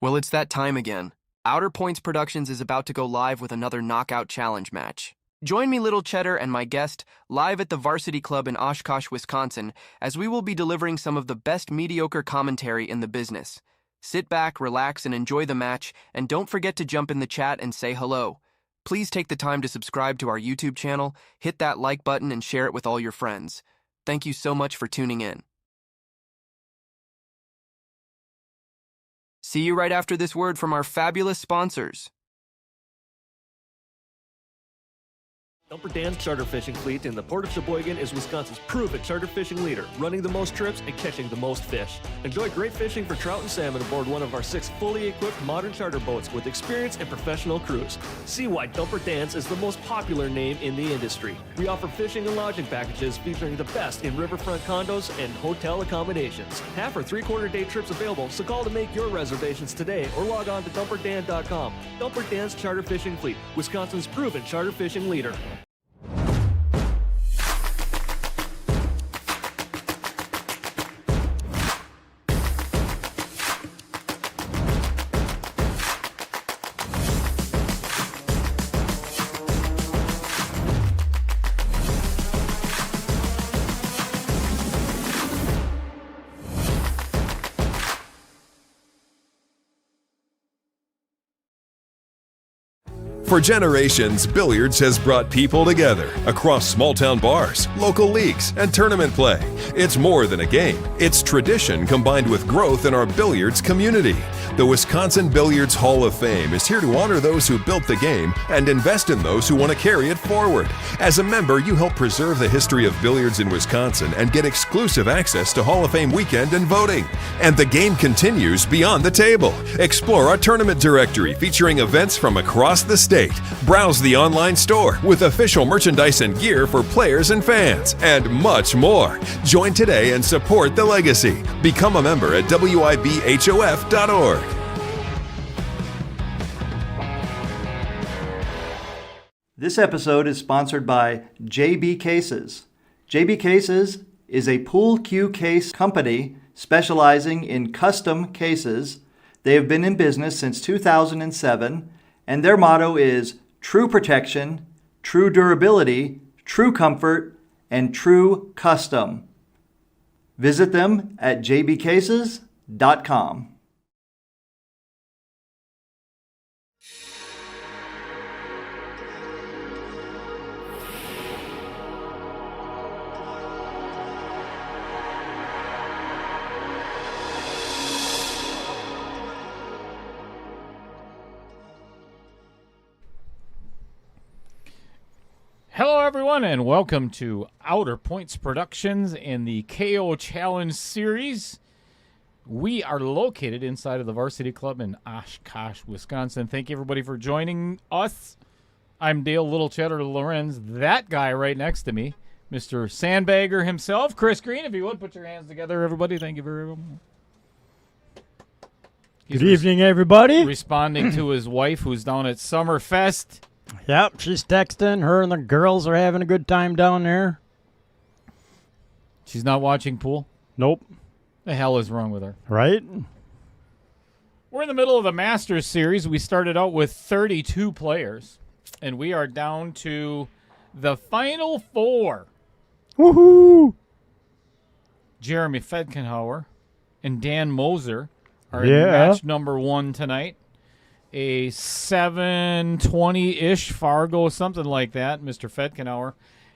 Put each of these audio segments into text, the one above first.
Well, it's that time again. Outer Points Productions is about to go live with another Knockout Challenge match. Join me, Little Cheddar, and my guest live at the Varsity Club in Oshkosh, Wisconsin, as we will be delivering some of the best mediocre commentary in the business. Sit back, relax, and enjoy the match, and don't forget to jump in the chat and say hello. Please take the time to subscribe to our YouTube channel, hit that like button, and share it with all your friends. Thank you so much for tuning in. See you right after this word from our fabulous sponsors. Dumper Dan's charter fishing fleet in the Port of Sheboygan is Wisconsin's proven charter fishing leader, running the most trips and catching the most fish. Enjoy great fishing for trout and salmon aboard one of our 6 fully equipped modern charter boats with experience and professional crews. See why Dumper Dan's is the most popular name in the industry. We offer fishing and lodging packages featuring the best in riverfront condos and hotel accommodations. Half or 3/4 day trips available, so call to make your reservations today or log on to dumperdan.com. Dumper Dan's charter fishing fleet, Wisconsin's proven charter fishing leader. For generations, billiards has brought people together across small-town bars, local leagues, and tournament play. It's more than a game. It's tradition combined with growth in our billiards community. The Wisconsin Billiards Hall of Fame is here to honor those who built the game and invest in those who want to carry it forward. As a member, you help preserve the history of billiards in Wisconsin and get exclusive access to Hall of Fame weekend and voting. And the game continues beyond the table. Explore our tournament directory featuring events from across the state. Browse the online store with official merchandise and gear for players and fans, and much more. Join today and support the legacy. Become a member at wibhof.org. This episode is sponsored by JB Cases. JB Cases is a pool cue case company specializing in custom cases. They have been in business since 2007, and their motto is true protection, true durability, true comfort, and true custom. Visit them at jbcases.com. Hello, everyone, and welcome to Outer Points Productions in the KO Challenge Series. We are located inside of the Varsity Club in Oshkosh, Wisconsin. Thank you, everybody, for joining us. I'm Dale Little Cheddar Lorenz. That guy right next to me, Mr. Sandbagger himself, Chris Green. If you would, put your hands together, everybody. Thank you very much. Good evening, everybody. Responding to his wife, who's down at Summerfest. Yep, she's texting. Her and the girls are having a good time down there. She's not watching pool? Nope. The hell is wrong with her? Right? We're in the middle of the Masters series. We started out with 32 players, and we are down to the final 4. Woohoo! Jeremy Fedkenhauer and Dan Moser are in match number 1 tonight. A 7:20-ish Fargo, something like that, Mr. Fedkenhauer.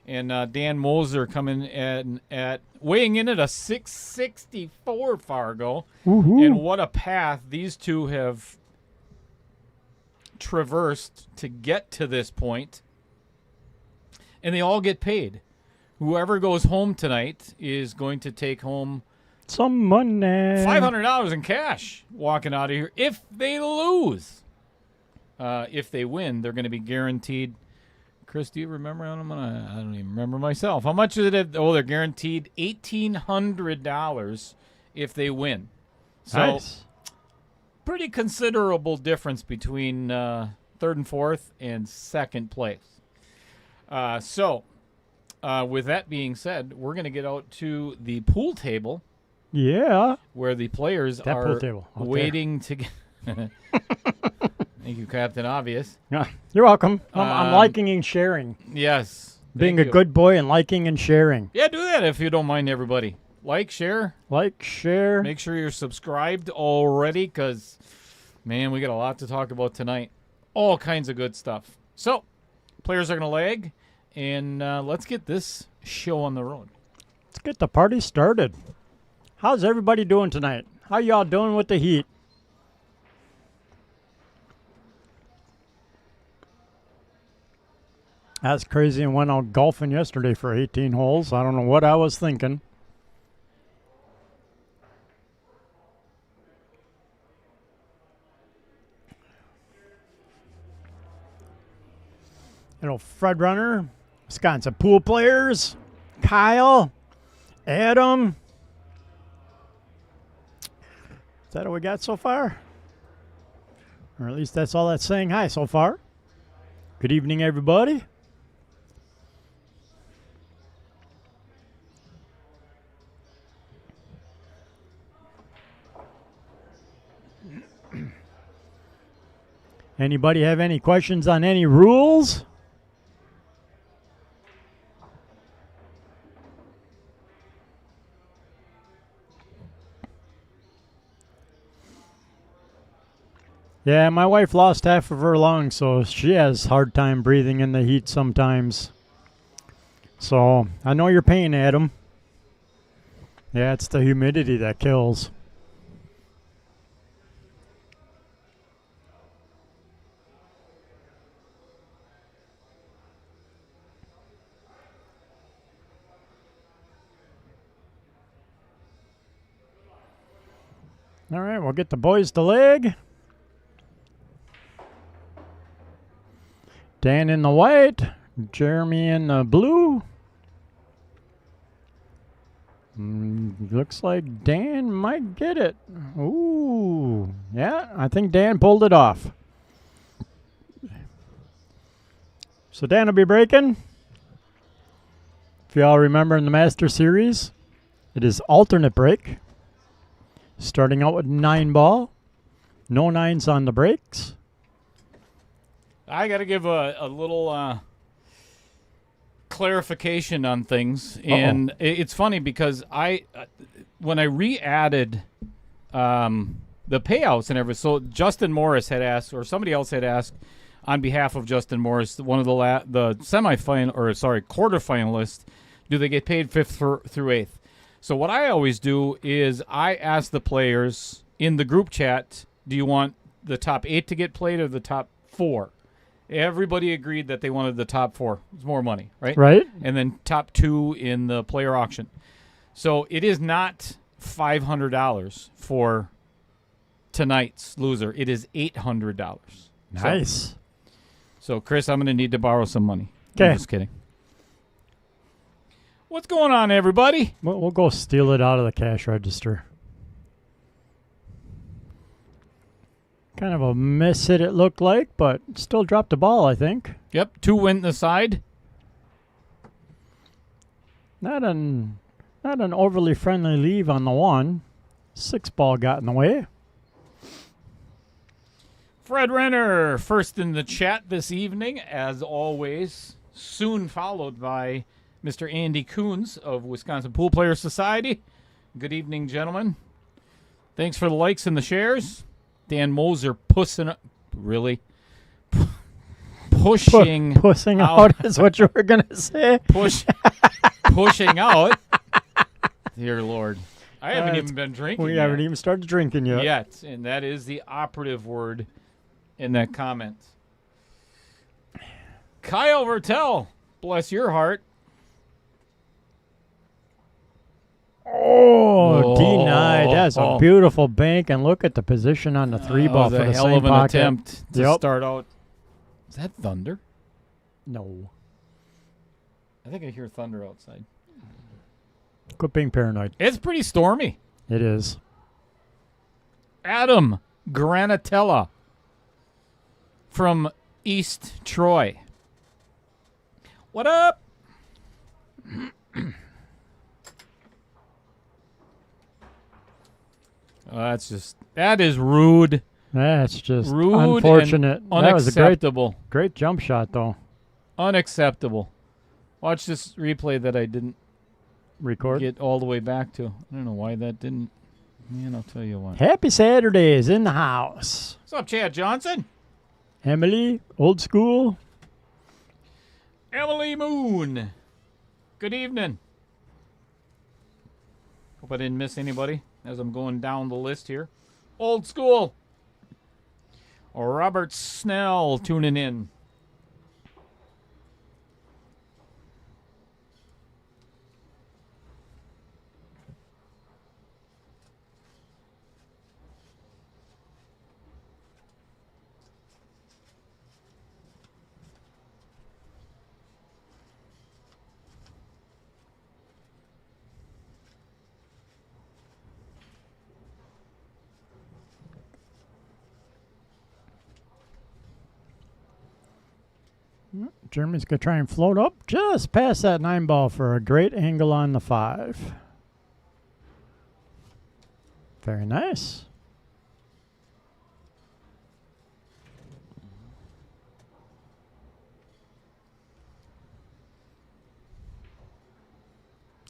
And Dan Moser coming at weighing in at a 664 Fargo. Woohoo. And what a path these two have traversed to get to this point. And they all get paid. Whoever goes home tonight is going to take home some money. $500 in cash walking out of here if they lose. If they win, they're going to be guaranteed. Chris, do you remember? I don't even remember myself. How much is it? Oh, they're guaranteed $1,800 if they win. So, nice. Pretty considerable difference between 3rd and 4th and 2nd place. With that being said, we're going to get out to the pool table. Yeah. Where the players that are pool table waiting to get. Thank you, Captain Obvious. Yeah, you're welcome. I'm liking and sharing. Yes. Being thank a you. good boy and liking and sharing. Yeah, do that if you don't mind, everybody. Like, share. Like, share. Make sure you're subscribed already because, man, we got a lot to talk about tonight. All kinds of good stuff. So, players are going to lag, and let's get this show on the road. Let's get the party started. How's everybody doing tonight? How y'all doing with the heat? That's crazy. And went out golfing yesterday for 18 holes. I don't know what I was thinking. You know, Fred Runner, Wisconsin pool players, Kyle, Adam. Is that all we got so far? Or at least that's all that's saying hi so far. Good evening, everybody. Anybody have any questions on any rules? Yeah, my wife lost half of her lungs, so she has a hard time breathing in the heat sometimes. So, I know your pain, Adam. Yeah, it's the humidity that kills. All right, we'll get the boys to leg. Dan in the white, Jeremy in the blue. Looks like Dan might get it. Ooh, yeah, I think Dan pulled it off. So Dan will be breaking. If y'all remember in the Master Series, it is alternate break. Starting out with 9 ball. No 9s on the breaks. I got to give a little clarification on things. And it's funny because when I re-added the payouts and everything, so Justin Morris had asked, or somebody else had asked on behalf of Justin Morris, one of the quarterfinalists, do they get paid 5th through 8th? So what I always do is I ask the players in the group chat, do you want the top 8 to get played or the top 4? Everybody agreed that they wanted the top 4. It's more money, right? Right. And then top 2 in the player auction. So it is not $500 for tonight's loser. It is $800. Nice. So Chris, I'm going to need to borrow some money. Okay. I'm just kidding. What's going on, everybody? We'll go steal it out of the cash register. Kind of a miss hit it looked like, but still dropped the ball, I think. Yep, 2 went in the side. Not an overly friendly leave on the 1. 6 ball got in the way. Fred Renner, first in the chat this evening, as always, soon followed by Mr. Andy Coons of Wisconsin Pool Players Society. Good evening, gentlemen. Thanks for the likes and the shares. Dan Moser pushing out. Pushing out is what you were going to say. Pushing out. Dear Lord. I haven't even been drinking We yet. haven't even started drinking yet. And that is the operative word in that comment. Kyle Vertel, bless your heart. Oh, denied. That's a beautiful bank, and look at the position on the 3 ball for That the was a hell same of an pocket. attempt to start out. Is that thunder? No. I think I hear thunder outside. Quit being paranoid. It's pretty stormy. It is. Adam Granatella from East Troy. What up? That is rude. That's just Rude unfortunate. and That was a unacceptable. great jump shot, though. Unacceptable. Watch this replay that I didn't Record. get all the way back to. I don't know why that didn't. Man, I'll tell you what. Happy Saturdays in the house. What's up, Chad Johnson? Emily, old school. Emily Moon. Good evening. Hope I didn't miss anybody as I'm going down the list here. Old school. Robert Snell tuning in. Jeremy's going to try and float up just past that 9 ball for a great angle on the 5. Very nice.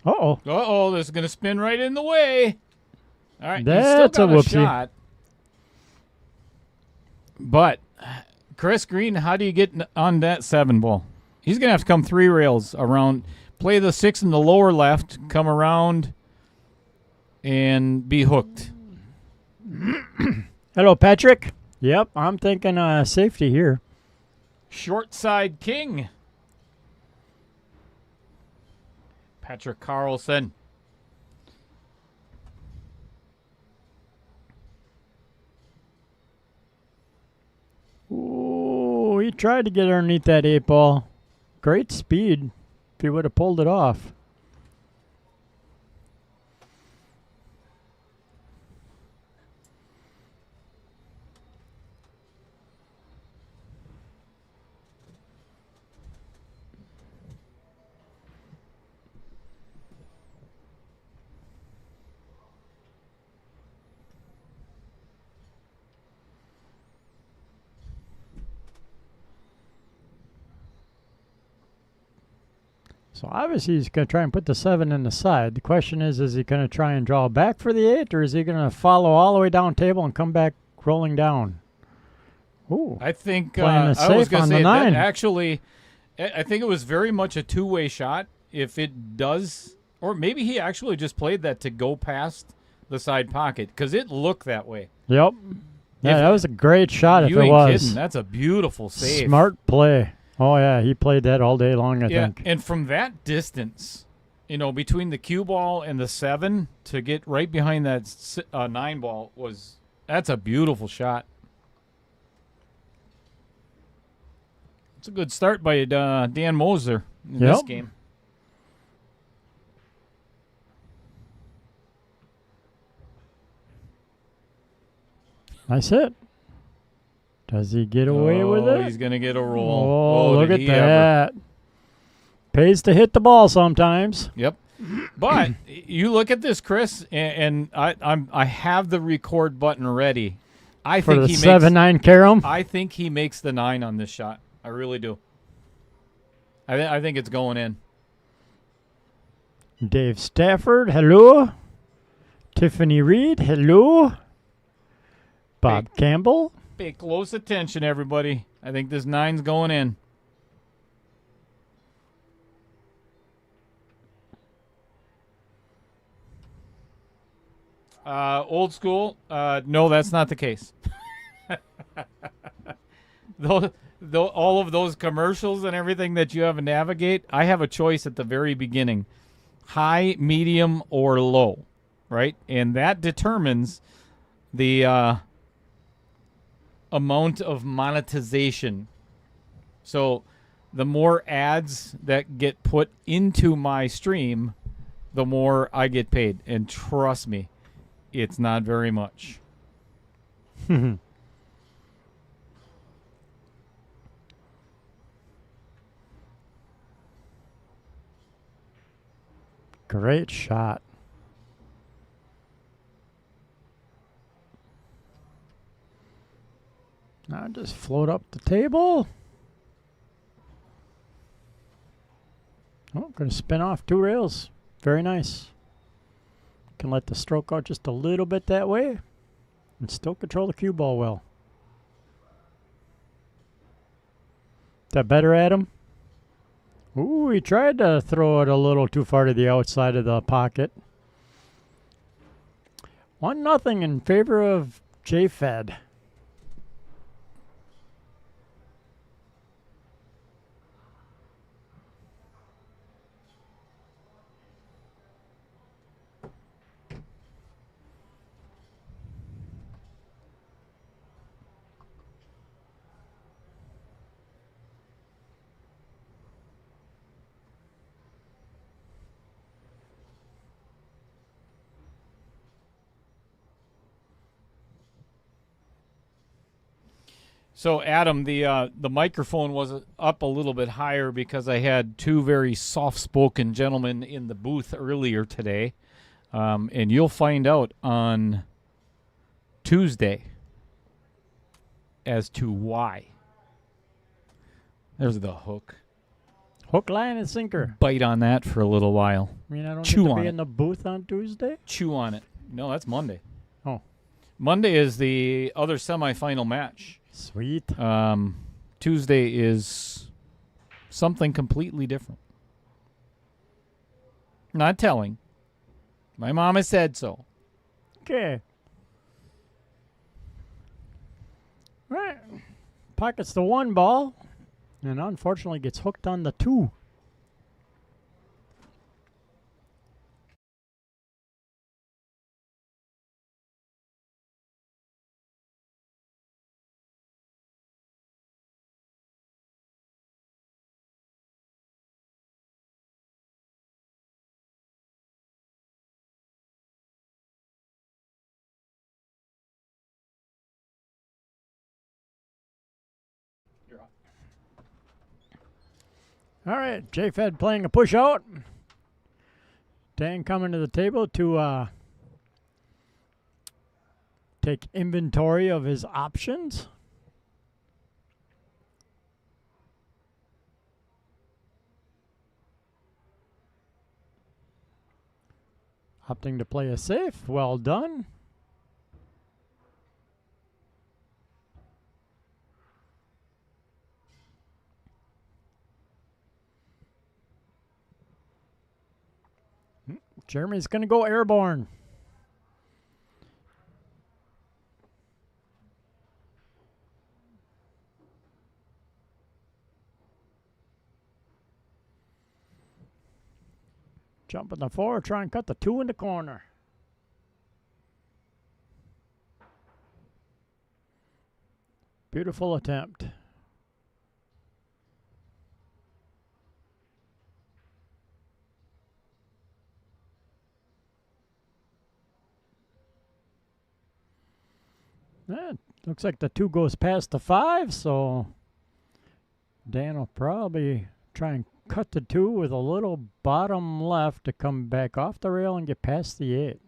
Uh-oh. Uh-oh, this is going to spin right in the way. All right, That's he's still got a whoopsie. shot. But, Chris Green, how do you get on that 7 ball? He's going to have to come 3 rails around, play the 6 in the lower left, come around, and be hooked. Hello, Patrick. Yep, I'm thinking safety here. Short side king. Patrick Carlson. Ooh, he tried to get underneath that 8 ball. Great speed if he would have pulled it off. So obviously he's going to try and put the 7 in the side. The question is he going to try and draw back for the 8, or is he going to follow all the way down table and come back rolling down? Ooh, I think playing it I was safe going on to the say 9. that actually, I think it was very much a two-way shot. If it does, or maybe he actually just played that to go past the side pocket because it looked that way. Yep. Yeah, If- that was a great shot if You it ain't was. kidding. That's a beautiful save. Smart play. Oh, yeah, he played that all day long, I think. And from that distance, between the cue ball and the 7 to get right behind that 9 ball that's a beautiful shot. It's a good start by Dan Moser in this Yep. game. Nice hit. Does he get away with it? He's going to get a roll. Oh, look did at he ever. that. Pays to hit the ball sometimes. Yep. But you look at this, Chris, and I have the record button ready. I For think the he 7-9 carom. I think he makes the 9 on this shot. I really do. I think it's going in. Dave Stafford, hello. Tiffany Reed, hello. Bob Campbell. Pay close attention, everybody. I think this 9's going in. Old school. No, that's not the case. Though all of those commercials and everything that you have to navigate, I have a choice at the very beginning. High, medium, or low, right? And that determines the amount of monetization. So the more ads that get put into my stream, the more I get paid. And trust me, it's not very much. Great shot. Now just float up the table. Oh, going to spin off 2 rails. Very nice. Can let the stroke out just a little bit that way and still control the cue ball well. Is that better, Adam? Ooh, he tried to throw it a little too far to the outside of the pocket. 1-0 in favor of J-Fed. So, Adam, the microphone was up a little bit higher because I had 2 very soft-spoken gentlemen in the booth earlier today, and you'll find out on Tuesday as to why. There's the hook. Hook, line, and sinker. Bite on that for a little while. I mean, I don't Chew get to on be it. in the booth on Tuesday? Chew on it. No, that's Monday. Oh. Monday is the other semifinal match. Sweet. Tuesday is something completely different. Not telling. My mom has said so. Okay. Right. Pockets the 1 ball, and unfortunately gets hooked on the 2. All right, J-Fed playing a push out. Dan coming to the table to take inventory of his options. Opting to play a safe. Well done. Jeremy's going to go airborne. Jump in the 4, try and cut the 2 in the corner. Beautiful attempt. Looks like the 2 goes past the 5, so Dan will probably try and cut the 2 with a little bottom left to come back off the rail and get past the 8.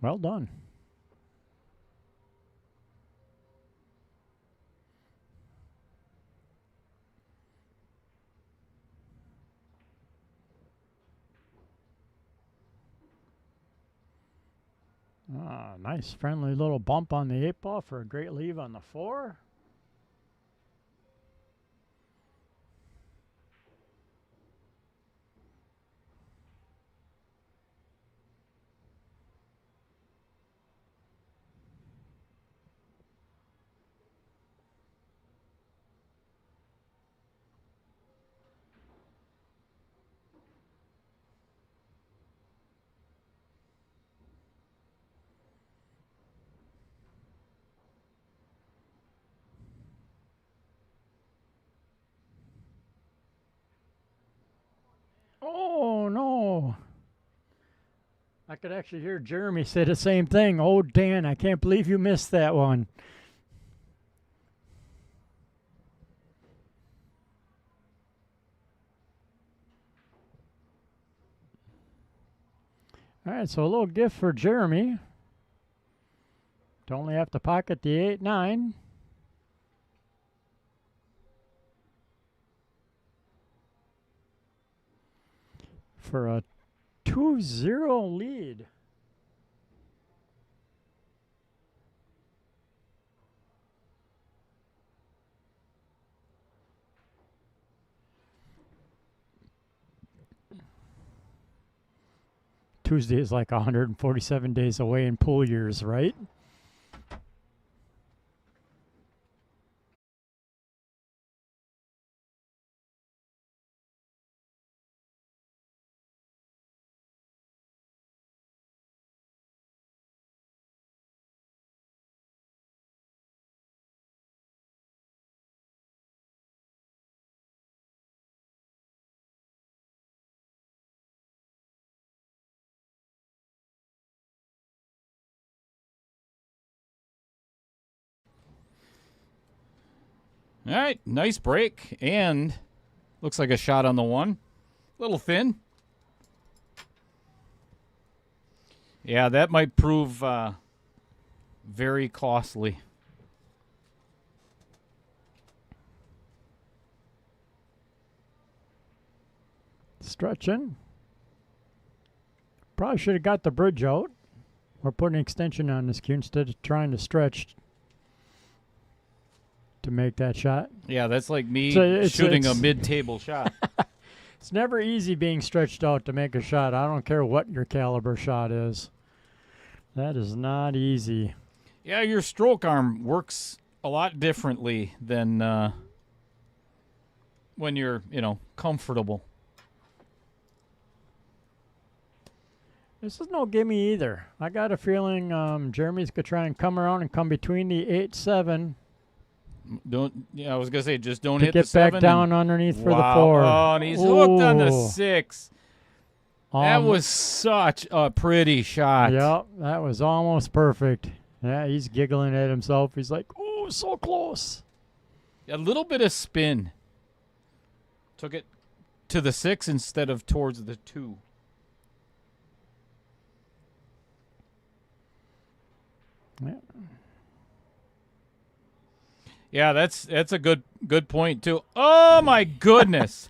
Well done. Nice friendly little bump on the 8 ball for a great leave on the 4. Oh, no. I could actually hear Jeremy say the same thing. Oh, Dan, I can't believe you missed that one. All right, so a little gift for Jeremy. To only have to pocket the 8-9. For a 2-0 lead. Tuesday is like 147 days away in pool years, right? All right, nice break, and looks like a shot on the one. Little thin. Yeah, that might prove very costly. Stretching. Probably should have got the bridge out or put an extension on this cue instead of trying to stretch to make that shot. Yeah, that's like me So shooting a mid-table shot. It's never easy being stretched out to make a shot. I don't care what your caliber shot is. That is not easy. Yeah, your stroke arm works a lot differently than when you're, comfortable. This is no gimme either. I got a feeling Jeremy's going to try and come around and come between the 8-7. I was going to say, just don't to hit get the 7. back down underneath for the Wow. 4. Oh, and he's hooked on the Ooh. 6. That was such a pretty shot. Yep, that was almost perfect. Yeah, he's giggling at himself. He's like, ooh, so close. A little bit of spin. Took it to the 6 instead of towards the 2. Yeah. Yeah, that's a good point too. Oh my goodness.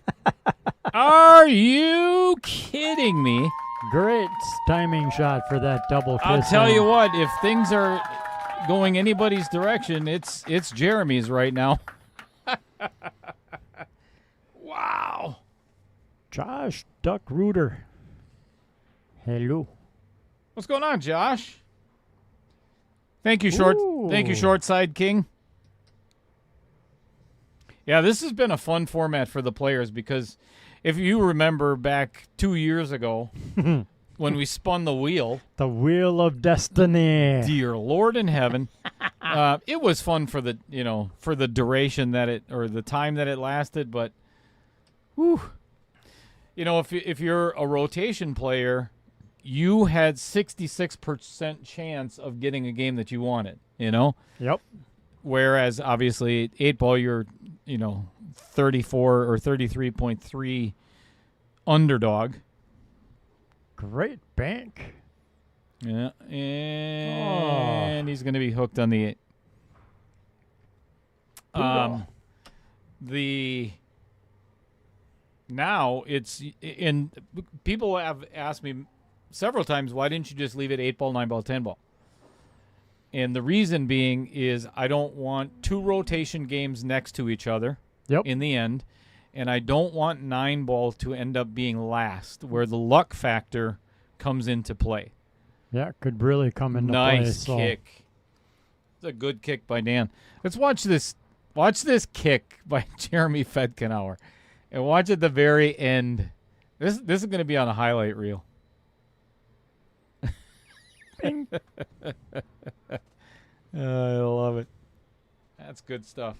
Are you kidding me? Great timing shot for that double kiss. I'll tell you what, if things are going anybody's direction, it's Jeremy's right now. Wow. Josh Duck Rooter. Hello. What's going on, Josh? Thank you, short side king. Yeah, this has been a fun format for the players because if you remember back 2 years ago when we spun the wheel. The Wheel of Destiny. Dear Lord in heaven. It was fun for the, for the duration that it, or the time that it lasted, but whew. If you're a rotation player, you had 66% chance of getting a game that you wanted, Yep. Whereas obviously 8-ball, you're, 34 or 33.3 underdog. Great bank. Yeah, and he's going to be hooked on the 8. Now it's in. People have asked me several times, why didn't you just leave it 8-ball, 9-ball, 10-ball? And the reason being is I don't want 2 rotation games next to each other in the end, and I don't want 9-ball to end up being last, where the luck factor comes into play. Yeah, it could really come into play. Nice kick. It's a good kick by Dan. Let's watch this. Watch this kick by Jeremy Fedkenauer, and watch at the very end. This is going to be on a highlight reel. Bing. I love it. That's good stuff.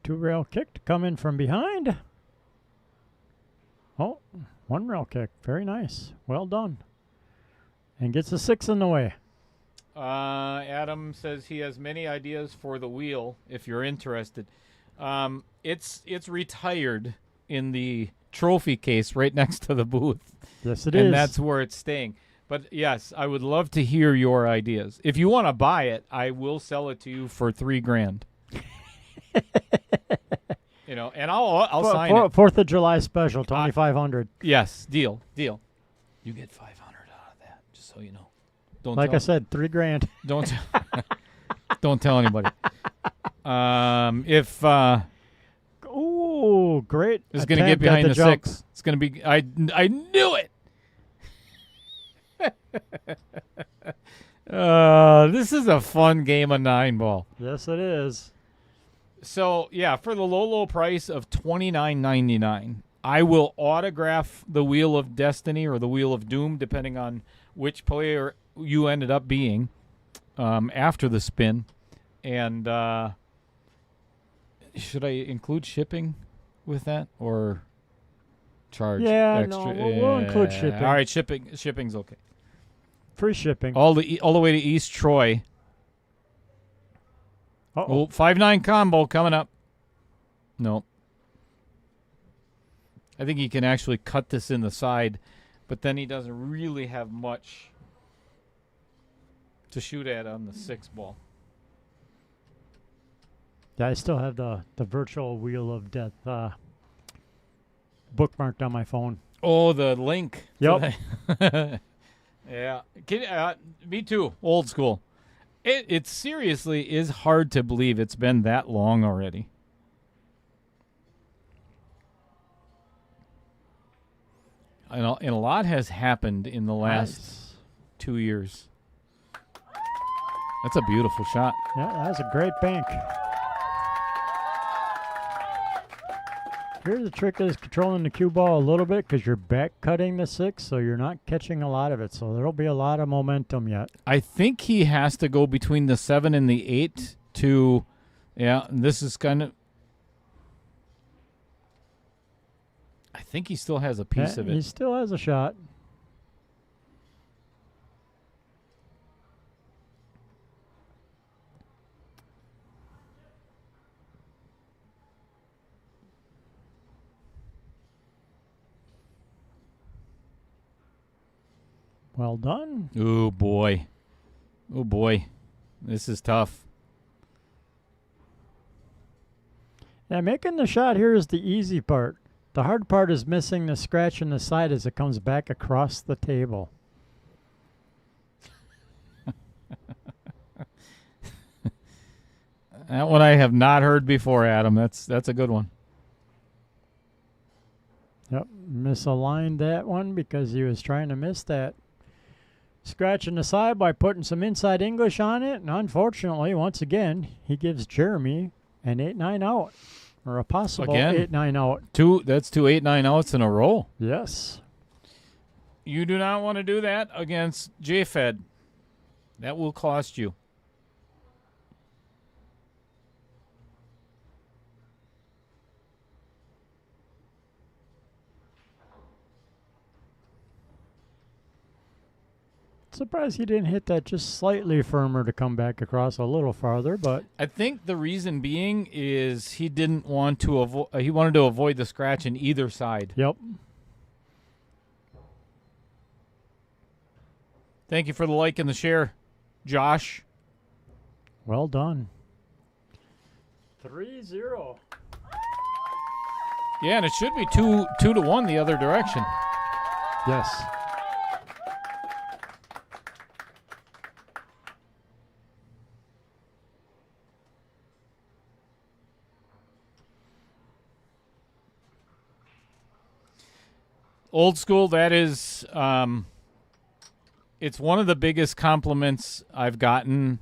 Two-rail kick to come in from behind. Oh, one-rail kick. Very nice. Well done. And gets a 6 in the way. Adam says he has many ideas for the wheel if you're interested. It's retired in the trophy case right next to the booth. Yes, it is. And that's where it's staying. But, yes, I would love to hear your ideas. If you want to buy it, I will sell it to you for $3,000. And I'll sign it. 4th of July special, 2,500. Yes, deal. You get $500 out of that, just so you know. Don't Like I said, $3,000. Don't don't tell anybody. Ooh, great! This is going to get attempt at behind the jump. 6. It's going to be. I knew it. This is a fun game of 9-ball. Yes, it is. So yeah, for the low price of $29.99, I will autograph the Wheel of Destiny or the Wheel of Doom, depending on which player you ended up being after the spin. And should I include shipping with that or charge extra? No, we'll include shipping. All right, shipping's okay. Free shipping. All the way to East Troy. Uh-oh. 5-9 combo coming up. Nope. I think he can actually cut this in the side, but then he doesn't really have much to shoot at on the 6-ball. Yeah, I still have the virtual Wheel of Death bookmarked on my phone. Oh, the link. Yep. Yeah. Me too. Old school. It seriously is hard to believe it's been that long already. And a lot has happened in the last 2 years. That's a beautiful shot. Yeah, that was a great bank. Here the trick is controlling the cue ball a little bit because you're back cutting the 6, so you're not catching a lot of it. So there'll be a lot of momentum yet. I think he has to go between the 7 and the 8 to, this is kind of, I think he still has a piece of it. He still has a shot. Well done. Oh, boy. This is tough. Yeah, making the shot here is the easy part. The hard part is missing the scratch in the side as it comes back across the table. That one I have not heard before, Adam. That's a good one. Yep, misaligned that one because he was trying to miss that scratch in the side by putting some inside English on it. And unfortunately, once again, he gives Jeremy an 8-9 out. Or a possible 8-9 out. That's 2 8-9 outs in a row. Yes. You do not want to do that against J-Fed. That will cost you. Surprised he didn't hit that just slightly firmer to come back across a little farther, but I think the reason being is he didn't want to he wanted to avoid the scratch in either side. Yep. Thank you for the like and the share, Josh. Well done. 3-0. Yeah, and it should be 2-1 the other direction. Yes. Old school, that is, it's one of the biggest compliments I've gotten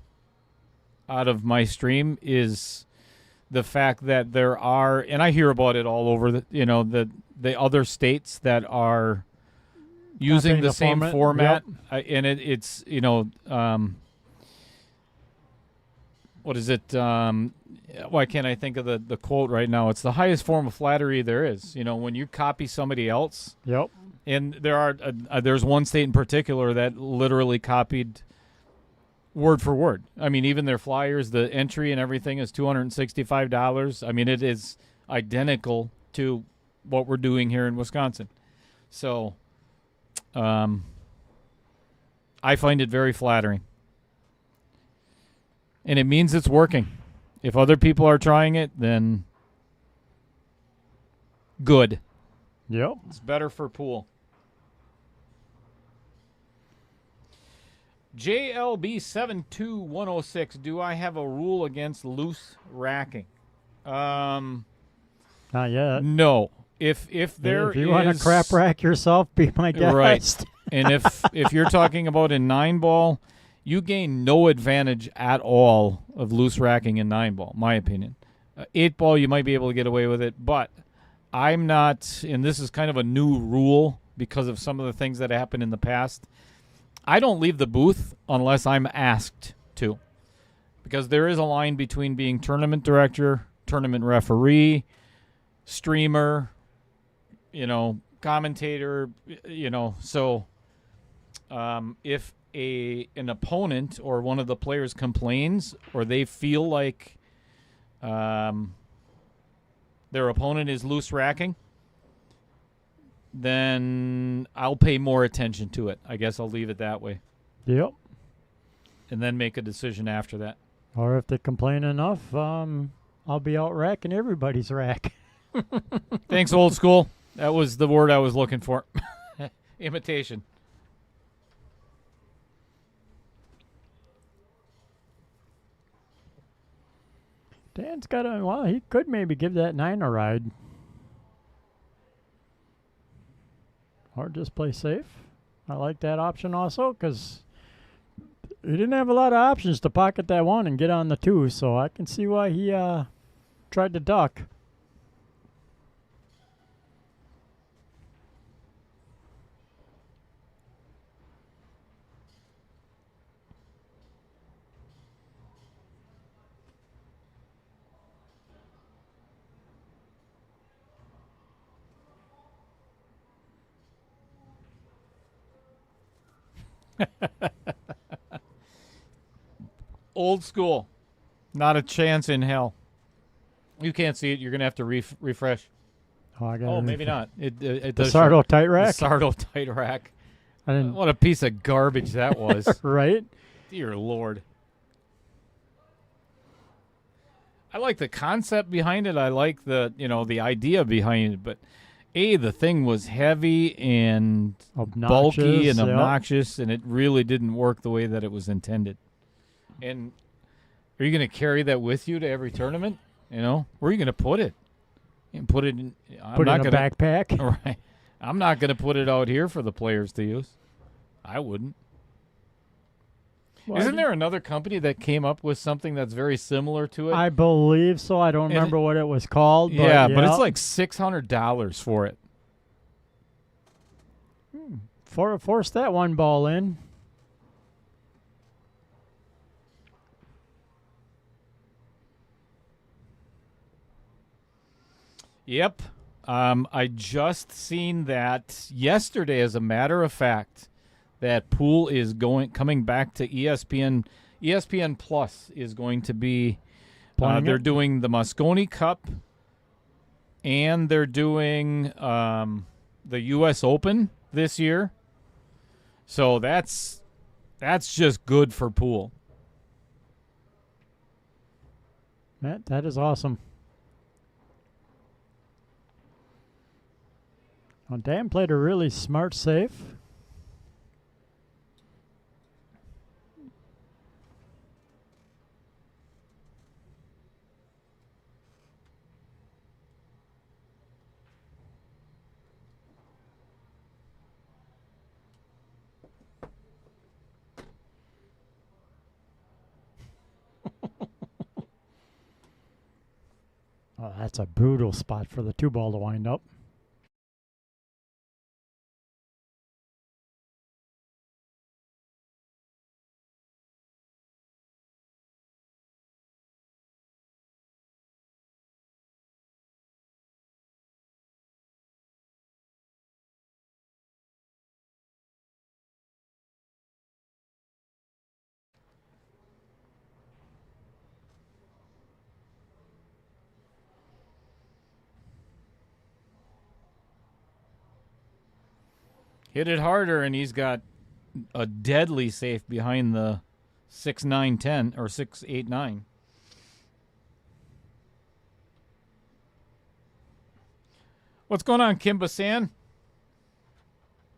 out of my stream is the fact that there are, and I hear about it all over the other states that are using the same format. Yep. And it's what is it? Why can't I think of the quote right now? It's the highest form of flattery there is. When you copy somebody else. Yep. And there's one state in particular that literally copied word for word. I mean, even their flyers, the entry and everything is $265. I mean, it is identical to what we're doing here in Wisconsin. So I find it very flattering. And it means it's working. If other people are trying it, then good. Yep. It's better for pool. JLB72106, do I have a rule against loose racking? Not yet. No. If there if you want to crap rack yourself, be my guest. Right. And if you're talking about a 9-ball, you gain no advantage at all of loose racking in 9-ball, my opinion. 8-ball, you might be able to get away with it, but I'm not, and this is kind of a new rule because of some of the things that happened in the past. I don't leave the booth unless I'm asked to, because there is a line between being tournament director, tournament referee, streamer, commentator, so if an opponent or one of the players complains or they feel like their opponent is loose racking, then I'll pay more attention to it. I guess I'll leave it that way. Yep. And then make a decision after that. Or if they complain enough, I'll be out racking everybody's rack. Thanks, old school. That was the word I was looking for. Imitation. Dan's got a, well, he could maybe give that 9 a ride. Or just play safe. I like that option also because he didn't have a lot of options to pocket that 1 and get on the 2, so I can see why he tried to duck. Old school. Not a chance in hell. You can't see it. You're going to have to refresh. Oh, maybe not. It The does. Sardo tight rack? The Sardo tight rack. I didn't, What a piece of garbage that was. right? Dear Lord. I like the concept behind it. I like the idea behind it. But, the thing was heavy and bulky and obnoxious, and it really didn't work the way that it was intended. And are you going to carry that with you to every tournament? Where are you going to put it? You can put it in. Put it in a backpack. Right. I'm not going to put it out here for the players to use. I wouldn't. Well, Isn't there another company that came up with something that's very similar to it? I believe so. I don't remember what it was called. But yeah, but it's like $600 for it. Force that 1 ball in. Yep. I just seen that yesterday, as a matter of fact, that pool is coming back to ESPN. ESPN Plus is going to be, they're doing the Moscone Cup, and they're doing the U.S. Open this year. So that's just good for pool. That is awesome. Well, Dan played a really smart safe. Oh, that's a brutal spot for the 2 ball to wind up. Hit it harder, and he's got a deadly safe behind the 6-9-10 or 6-8-9. What's going on, Kim Basan?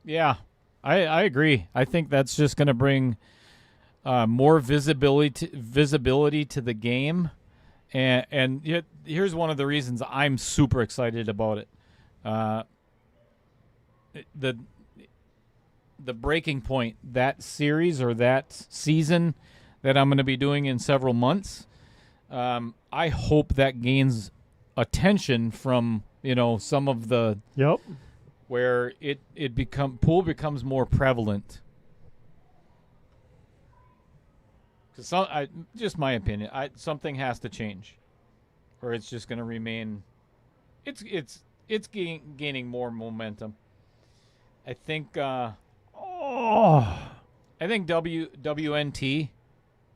Yeah, I agree. I think that's just going to bring more visibility to the game, and yet, here's one of the reasons I'm super excited about it. The breaking point, that series or that season that I'm going to be doing in several months, I hope that gains attention from some of the where pool becomes more prevalent. Because just my opinion, something has to change, or it's just going to remain. It's gaining more momentum. I think WNT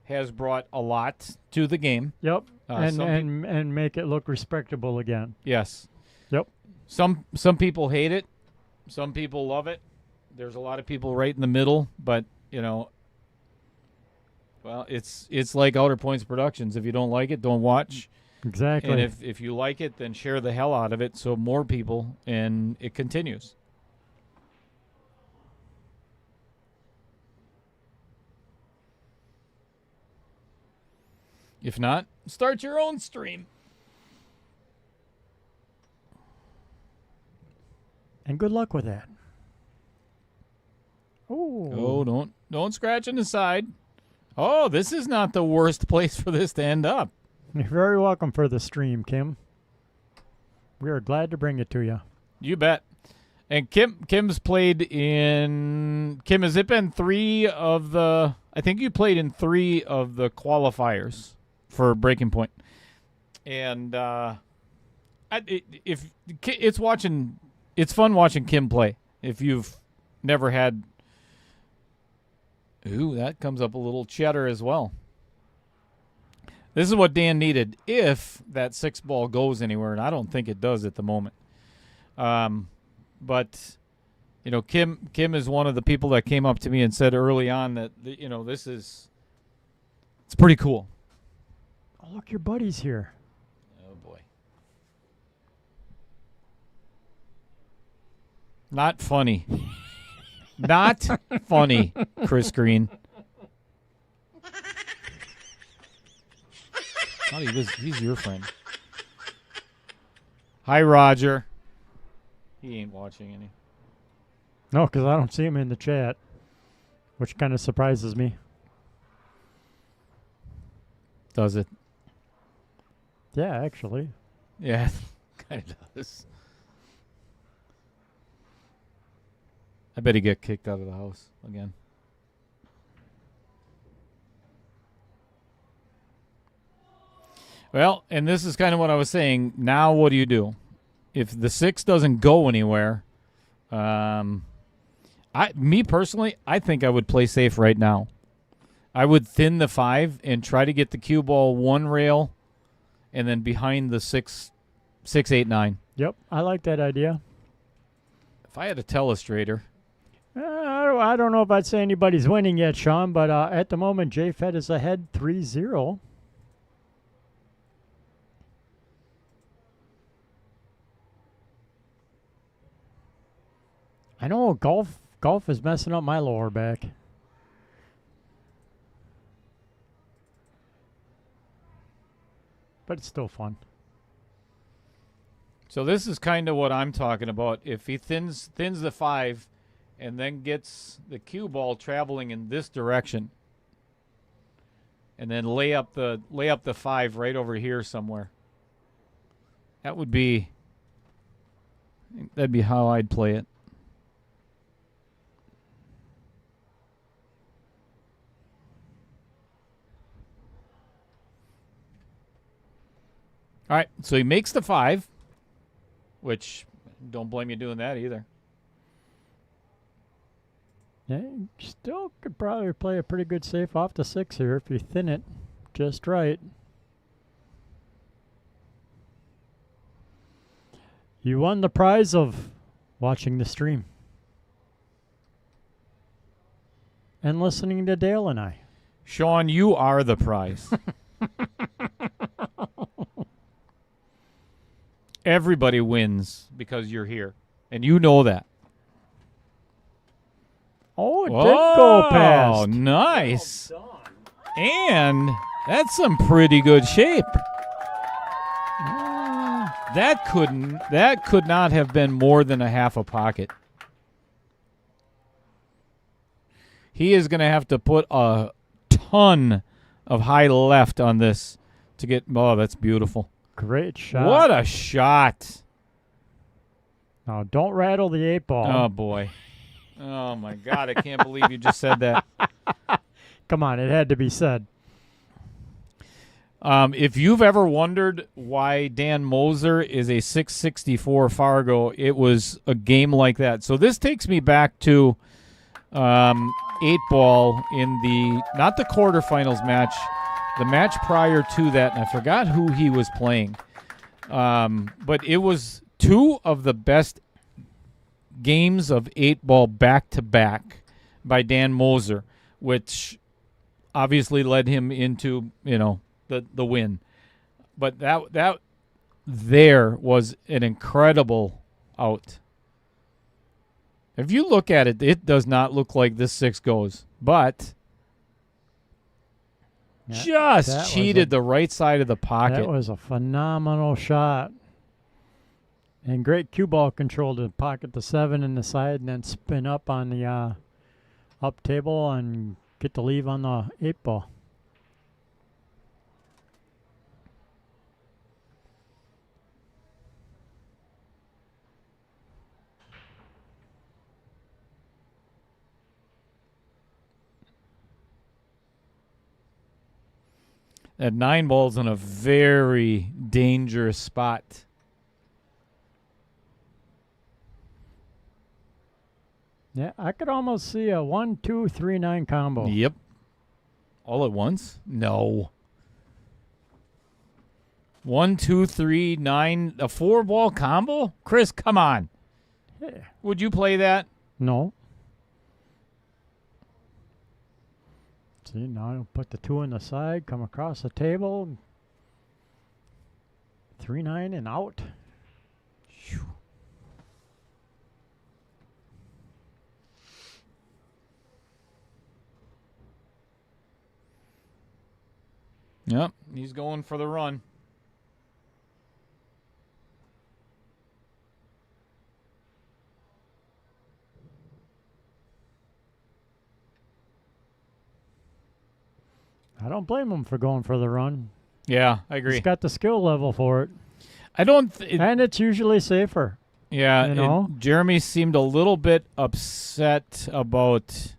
has brought a lot to the game. Yep. And make it look respectable again. Yes. Yep. Some people hate it. Some people love it. There's a lot of people right in the middle, but well, it's like Outer Points Productions. If you don't like it, don't watch. Exactly. And if you like it, then share the hell out of it so more people, and it continues. If not, start your own stream. And good luck with that. Oh, don't scratch on the side. Oh, this is not the worst place for this to end up. You're very welcome for the stream, Kim. We are glad to bring it to you. You bet. And Kim's played in... Kim, has it been three of the... I think you played in 3 of the qualifiers for Breaking Point. And it's fun watching Kim play. If you've never had... Ooh, that comes up a little cheddar as well. This is what Dan needed if that 6 ball goes anywhere, and I don't think it does at the moment. But Kim is one of the people that came up to me and said early on that it's pretty cool. Oh, look, your buddy's here. Oh boy. Not funny. Not funny, Chris Green. Oh, he's your friend. Hi, Roger. He ain't watching any. No, because I don't see him in the chat, which kind of surprises me. Does it? Yeah, actually. Yeah, kind of does. I bet he got kicked out of the house again. Well, and this is kind of what I was saying. Now what do you do? If the 6 doesn't go anywhere, me personally, I think I would play safe right now. I would thin the 5 and try to get the cue ball 1 rail and then behind the 6, 8, 9. Yep, I like that idea. If I had a telestrator... I don't know if I'd say anybody's winning yet, Sean, but at the moment, JFed is ahead 3-0. I know golf is messing up my lower back. But it's still fun. So this is kind of what I'm talking about. If he thins the 5 and then gets the cue ball traveling in this direction and then lay up the 5 right over here somewhere. That'd be how I'd play it. All right, so he makes the 5, which don't blame you doing that either. Yeah, you still could probably play a pretty good safe off the 6 here if you thin it just right. You won the prize of watching the stream. and listening to Dale and I. Sean, you are the prize. Everybody wins because you're here, and you know that. Oh, it did go past. Oh, nice. And that's some pretty good shape. That could not have been more than a half a pocket. He is going to have to put a ton of high left on this to get. Oh, that's beautiful. Great shot. What a shot. Now, don't rattle the 8-ball. Oh, boy. Oh, my God. I can't believe you just said that. Come on, it had to be said. If you've ever wondered why Dan Moser is a 664 Fargo, it was a game like that. So this takes me back to 8-ball in the, not the quarterfinals match, the match prior to that, and I forgot who he was playing. But it was two of the best games of 8-ball back-to-back by Dan Moser, which obviously led him into, the win. But that there was an incredible out. If you look at it, it does not look like this 6 goes, but just cheated the right side of the pocket. That was a phenomenal shot. And great cue ball control to pocket the 7 in the side and then spin up on the up table and get the leave on the 8-ball. That 9-ball's in a very dangerous spot. Yeah, I could almost see a 1, 2, 3, 9 combo. Yep. All at once? No. 1, 2, 3, 9, a 4-ball combo? Chris, come on. Yeah. Would you play that? No. See, now I'll put the 2 on the side, come across the table. 3, 9, and out. Whew. Yep, he's going for the run. I don't blame him for going for the run. Yeah, I agree. He's got the skill level for it. I don't... and it's usually safer. Yeah, you know? Jeremy seemed a little bit upset about...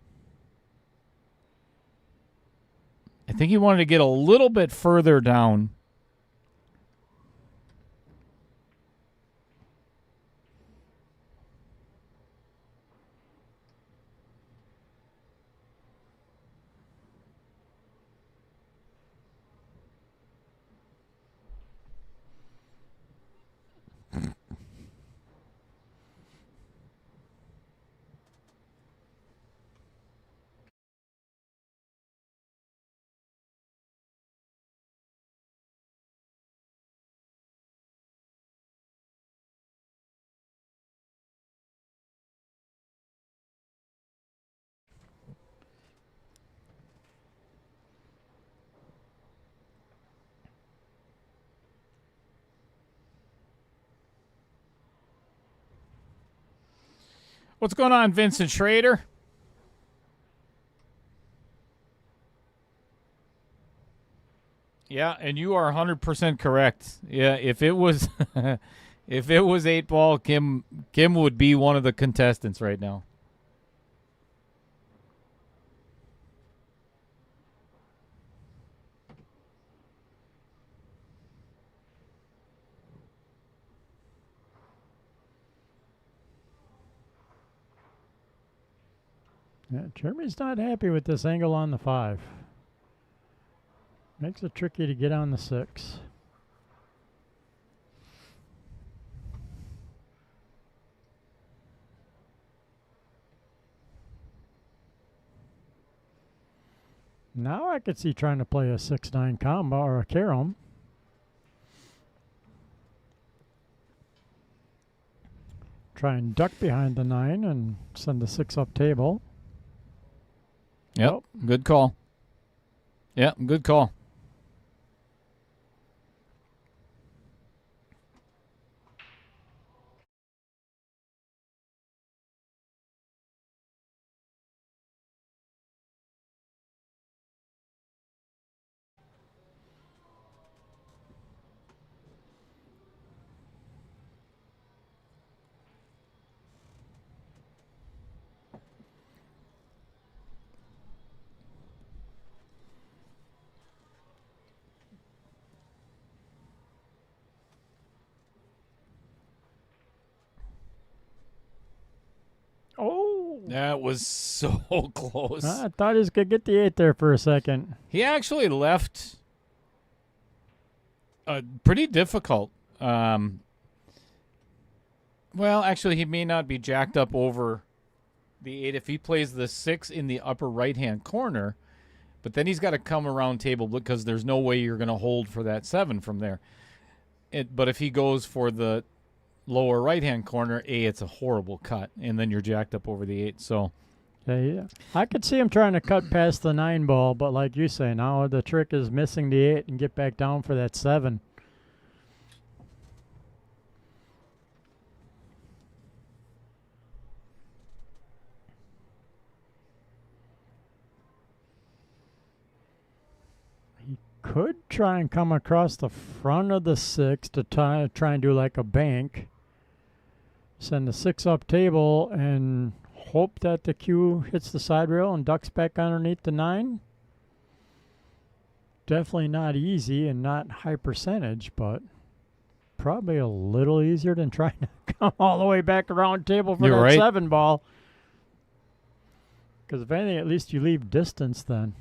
I think he wanted to get a little bit further down. What's going on, Vincent Schrader? Yeah, and you are 100% correct. Yeah, if it was if it was 8-ball, Kim would be one of the contestants right now. Yeah, Jeremy's not happy with this angle on the 5. Makes it tricky to get on the 6. Now I could see trying to play a 6-9 combo or a carom. Try and duck behind the 9 and send the 6 up table. Yep, good call. Yep, good call. Oh! That was so close. I thought he was going to get the 8 there for a second. He actually left pretty difficult. Well, actually, he may not be jacked up over the 8 if he plays the 6 in the upper right-hand corner, but then he's got to come around table because there's no way you're going to hold for that 7 from there. But if he goes for the lower right-hand corner, it's a horrible cut, and then you're jacked up over the 8. So, Yeah. I could see him trying to cut past the 9 ball, but like you say, now the trick is missing the 8 and get back down for that 7. He could try and come across the front of the 6 to try and do like a bank. Send the 6 up table and hope that the cue hits the side rail and ducks back underneath the 9. Definitely not easy and not high percentage, but probably a little easier than trying to come all the way back around table for You're that right. 7 ball. Because if anything, at least you leave distance then.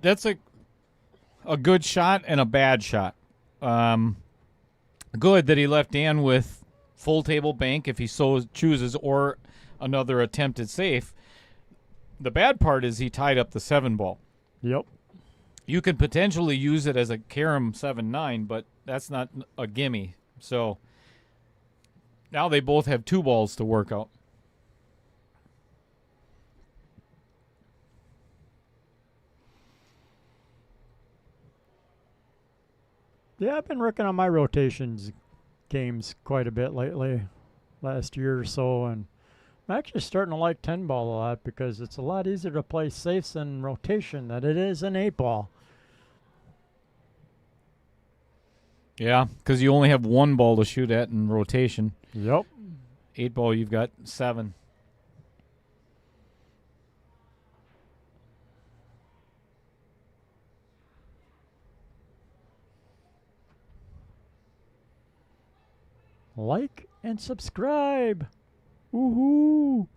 That's a good shot and a bad shot. Good that he left Dan with full table bank if he so chooses, or another attempted safe. The bad part is he tied up the 7 ball. Yep. You could potentially use it as a carom 7-9, but that's not a gimme. So now they both have 2 balls to work out. Yeah, I've been working on my rotations games quite a bit lately, last year or so, and I'm actually starting to like 10 ball a lot because it's a lot easier to play safes in rotation than it is in 8 ball. Yeah, because you only have 1 ball to shoot at in rotation. Yep. 8 ball, you've got 7. Like and subscribe. Woohoo!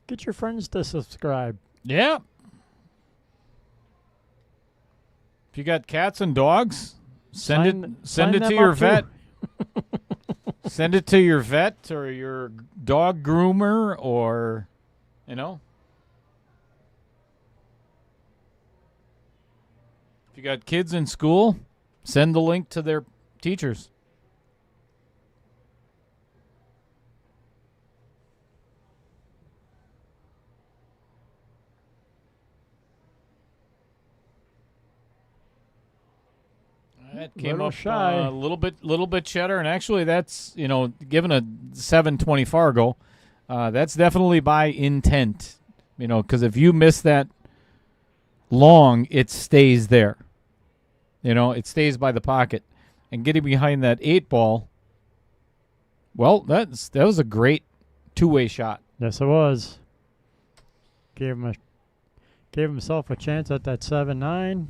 Get your friends to subscribe. Yeah. If you got cats and dogs, send sign it them to your up, too. vet. Send it to your vet or your dog groomer, or if you got kids in school, send the link to their teachers. That came Little up shy. a little bit cheddar, and actually that's, given a 720 Fargo, that's definitely by intent, because if you miss that long, it stays there. It stays by the pocket, and getting behind that 8 ball. Well, that was a great 2-way shot. Yes, it was. Gave himself a chance at that 7-9.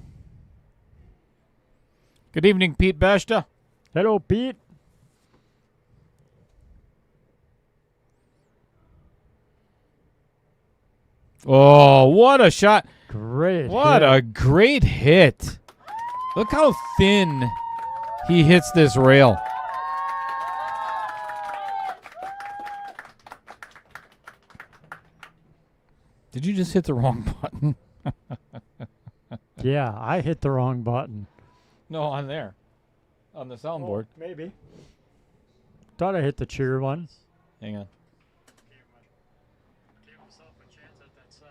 Good evening, Pete Beshta. Hello, Pete. Oh, what a shot. Great. What hit. a great hit. Look how thin he hits this rail. Did you just hit the wrong button? Yeah, I hit the wrong button. No, on there. On the soundboard. Maybe. Thought I hit the cheer one. Hang on. Gave himself a chance at that 7-9.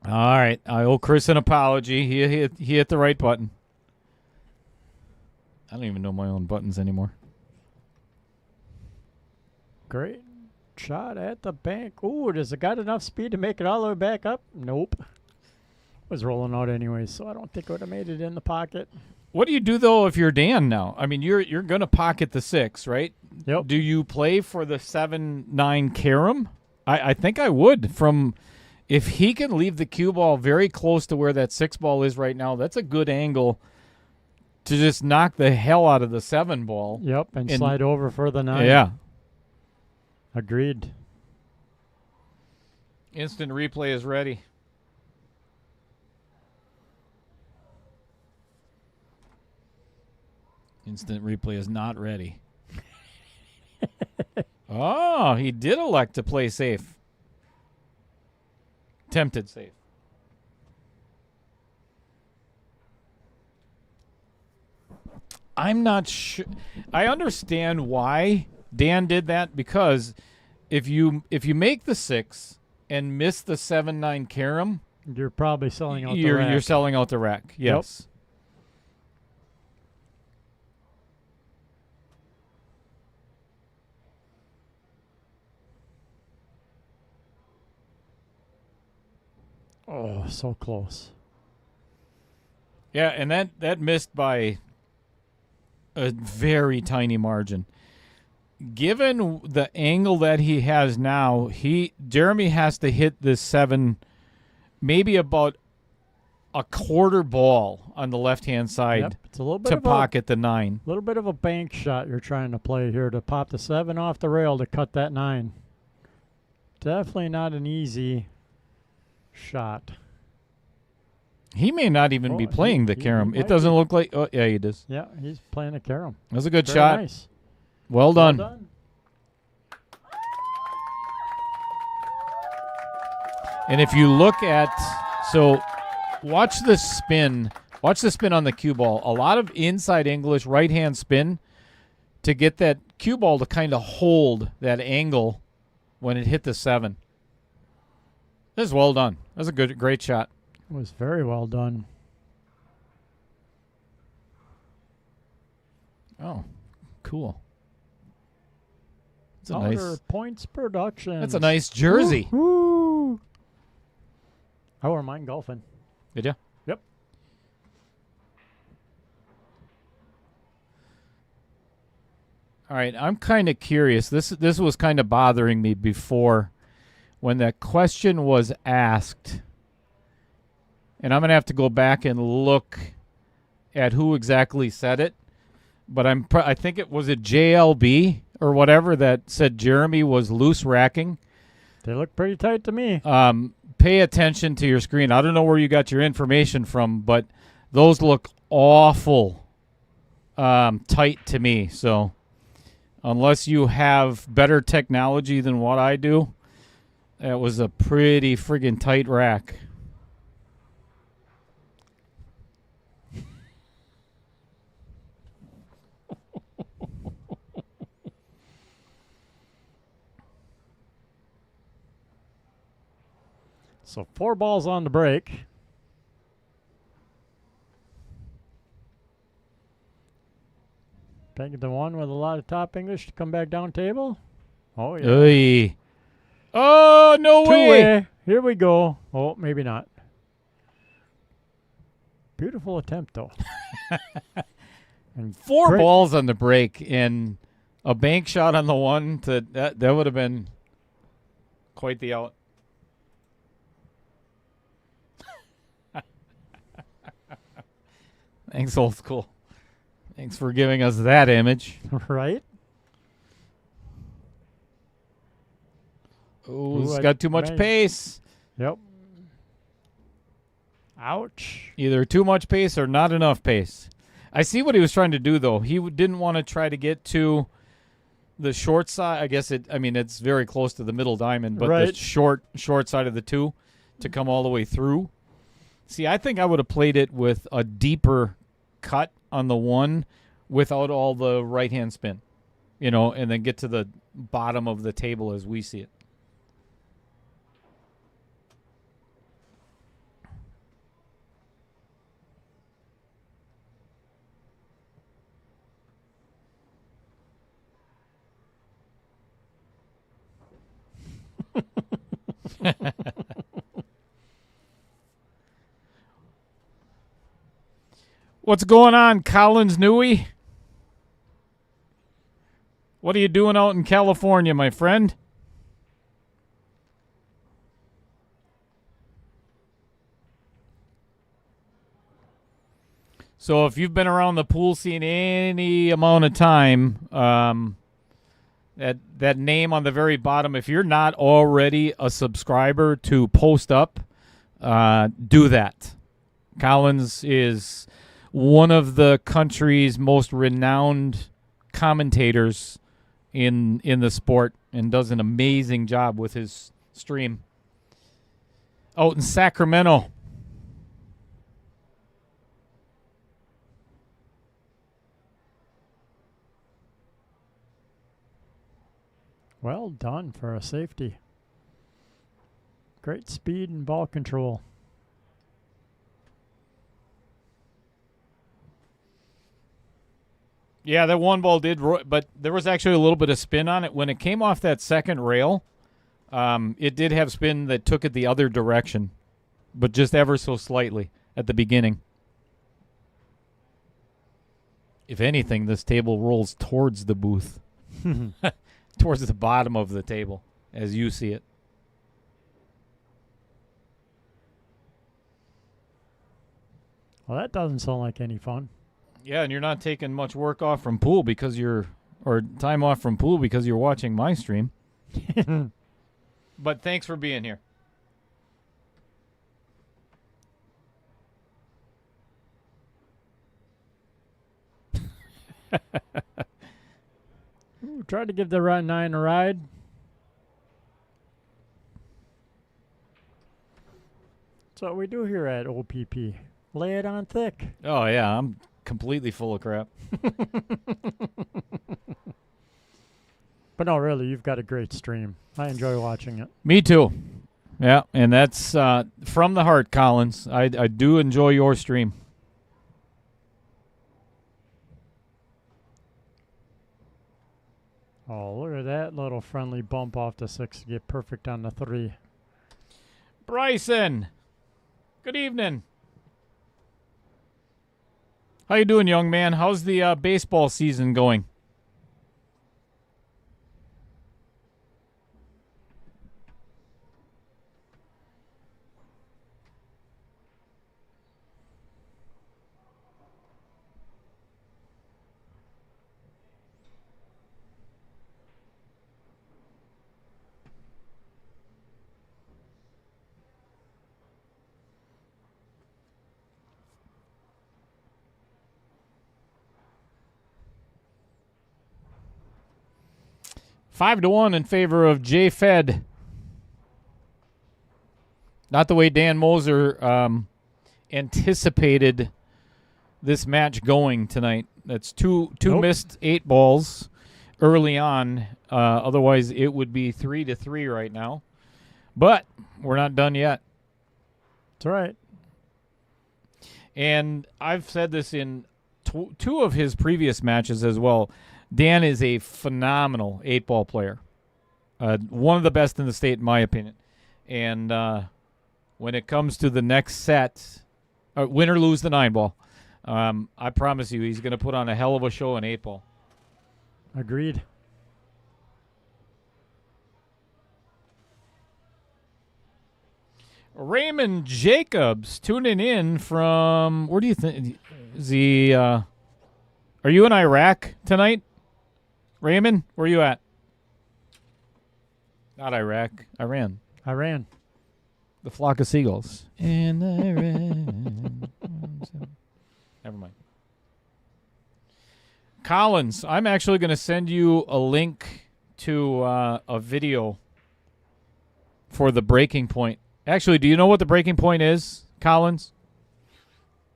All right. I owe Chris an apology. He hit the right button. I don't even know my own buttons anymore. Great shot at the bank. Ooh, does it got enough speed to make it all the way back up? Nope. Was rolling out anyway, so I don't think it would have made it in the pocket. What do you do though if you're Dan now? I mean, you're gonna pocket the 6, right? Yep. Do you play for the 7-9 carom? I think I would. From if he can leave the cue ball very close to where that 6 ball is right now, that's a good angle to just knock the hell out of the 7 ball. Yep, and slide over for the 9. Yeah. Agreed. Instant replay is ready. Instant replay is not ready. Oh, he did elect to play safe. Tempted safe. I'm not sure. I understand why Dan did that, because if you make the 6 and miss the 7-9 carom, You're probably selling out the you're rack. selling out the rack. Yes. Oh, so close. Yeah, and that missed by a very tiny margin. Given the angle that he has now, Jeremy has to hit this 7 maybe about a quarter ball on the left-hand side Yep, it's a little bit to of pocket the 9. a little bit of a bank shot you're trying to play here to pop the 7 off the rail to cut that 9. Definitely not an easy shot. He may not even be Oh, playing the he carom. might It doesn't be. look like. Oh, yeah, he does. Yeah, he's playing a carom. That was a good Very shot. Nice. Well done. Well done. And if you look at, so watch the spin. Watch the spin on the cue ball. A lot of inside English right-hand spin to get that cue ball to kind of hold that angle when it hit the 7. This is well done. That was a great shot. It was very well done. Oh, cool. That's a Outer nice. Points Production. That's a nice jersey. Woo! I wore mine golfing. Did you? Yep. All right, I'm kind of curious. This was kind of bothering me before when that question was asked. And I'm going to have to go back and look at who exactly said it. But I think it was JLB or whatever that said Jeremy was loose racking. They look pretty tight to me. Pay attention to your screen. I don't know where you got your information from, but those look awful tight to me. So unless you have better technology than what I do, that was a pretty friggin' tight rack. So 4 balls on the break. Taking the one with a lot of top English to come back down table. Oh, yeah. Oy. Oh, no way. Two-way. Here we go. Oh, maybe not. Beautiful attempt, though. And 4 great- balls on the break, and A bank shot on the one to that would have been quite the out. Thanks, old school. Thanks for giving us that image. Right? Ooh, it's I- got too much man. pace. Yep. Ouch. Either too much pace or not enough pace. I see what he was trying to do, though. He didn't want to try to get to the short side. I guess it's very close to the middle diamond, but the Right. short side of the two to come all the way through. See, I think I would have played it with a deeper cut on the one without all the right-hand spin, and then get to the bottom of the table as we see it. What's going on, Collins Newey? What are you doing out in California, my friend? So if you've been around the pool scene any amount of time, that name on the very bottom, if you're not already a subscriber to Post Up, do that. Collins is one of the country's most renowned commentators in the sport and does an amazing job with his stream. Out in Sacramento. Well done for a safety. Great speed and ball control. Yeah, that one ball did, but there was actually a little bit of spin on it. When it came off that second rail, it did have spin that took it the other direction, but just ever so slightly at the beginning. If anything, this table rolls towards the booth, towards the bottom of the table, as you see it. Well, that doesn't sound like any fun. Yeah, and you're not taking much work off from pool or time off from pool because you're watching my stream. But thanks for being here. Ooh, tried to give the right 9 a ride. That's what we do here at OPP. Lay it on thick. Oh, yeah, I'm completely full of crap. But no, really, you've got a great stream. I enjoy watching it. Me too. Yeah, and that's from the heart, Collins. I do enjoy your stream. Oh, look at that little friendly bump off the 6 to get perfect on the 3. Bryson, good evening. How you doing, young man? How's the baseball season going? Five to 1 in favor of Jay Fed. Not the way Dan Moser anticipated this match going tonight. That's two Nope. missed 8 balls early on. Otherwise, it would be 3-3 right now. But we're not done yet. That's right. And I've said this in two of his previous matches as well. Dan is a phenomenal 8-ball player. One of the best in the state, in my opinion. And when it comes to the next set, win or lose the 9-ball, I promise you he's going to put on a hell of a show in 8-ball. Agreed. Raymond Jacobs tuning in from, where do you think, is he, are you in Iraq tonight? Raymond, where are you at? Not Iraq, Iran. Iran. The flock of seagulls. In Iran. Never mind. Collins, I'm actually going to send you a link to a video for the breaking point. Actually, do you know what the breaking point is, Collins?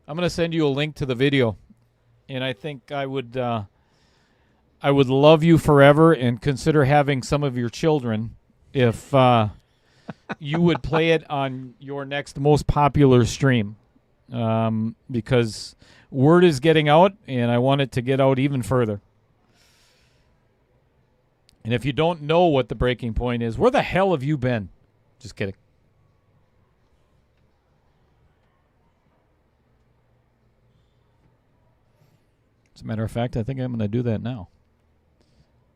I'm going to send you a link to the video, and I think I would love you forever and consider having some of your children if you would play it on your next most popular stream, because word is getting out, and I want it to get out even further. And if you don't know what the breaking point is, where the hell have you been? Just kidding. As a matter of fact, I think I'm going to do that now,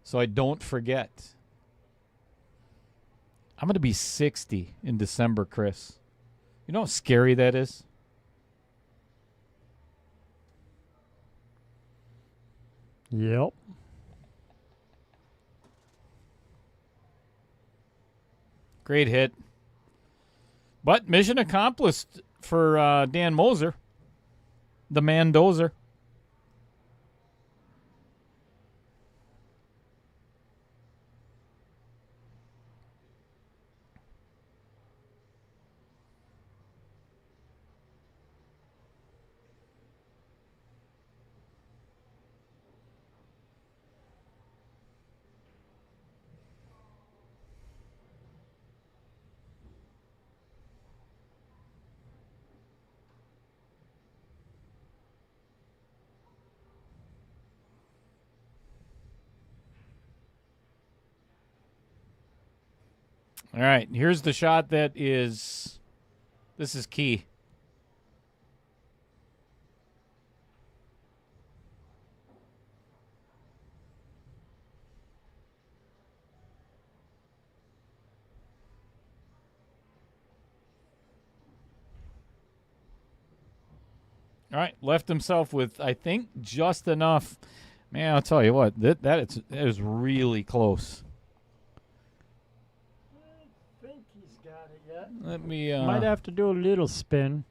so I don't forget. I'm going to be 60 in December, Chris. You know how scary that is? Yep. Great hit. But mission accomplished for Dan Moser, the man Dozer. All right, here's the shot that is, this is key. All right, left himself with, I think, just enough. Man, I'll tell you what, that is really close. I think he's got it yet. Let me. Might have to do a little spin.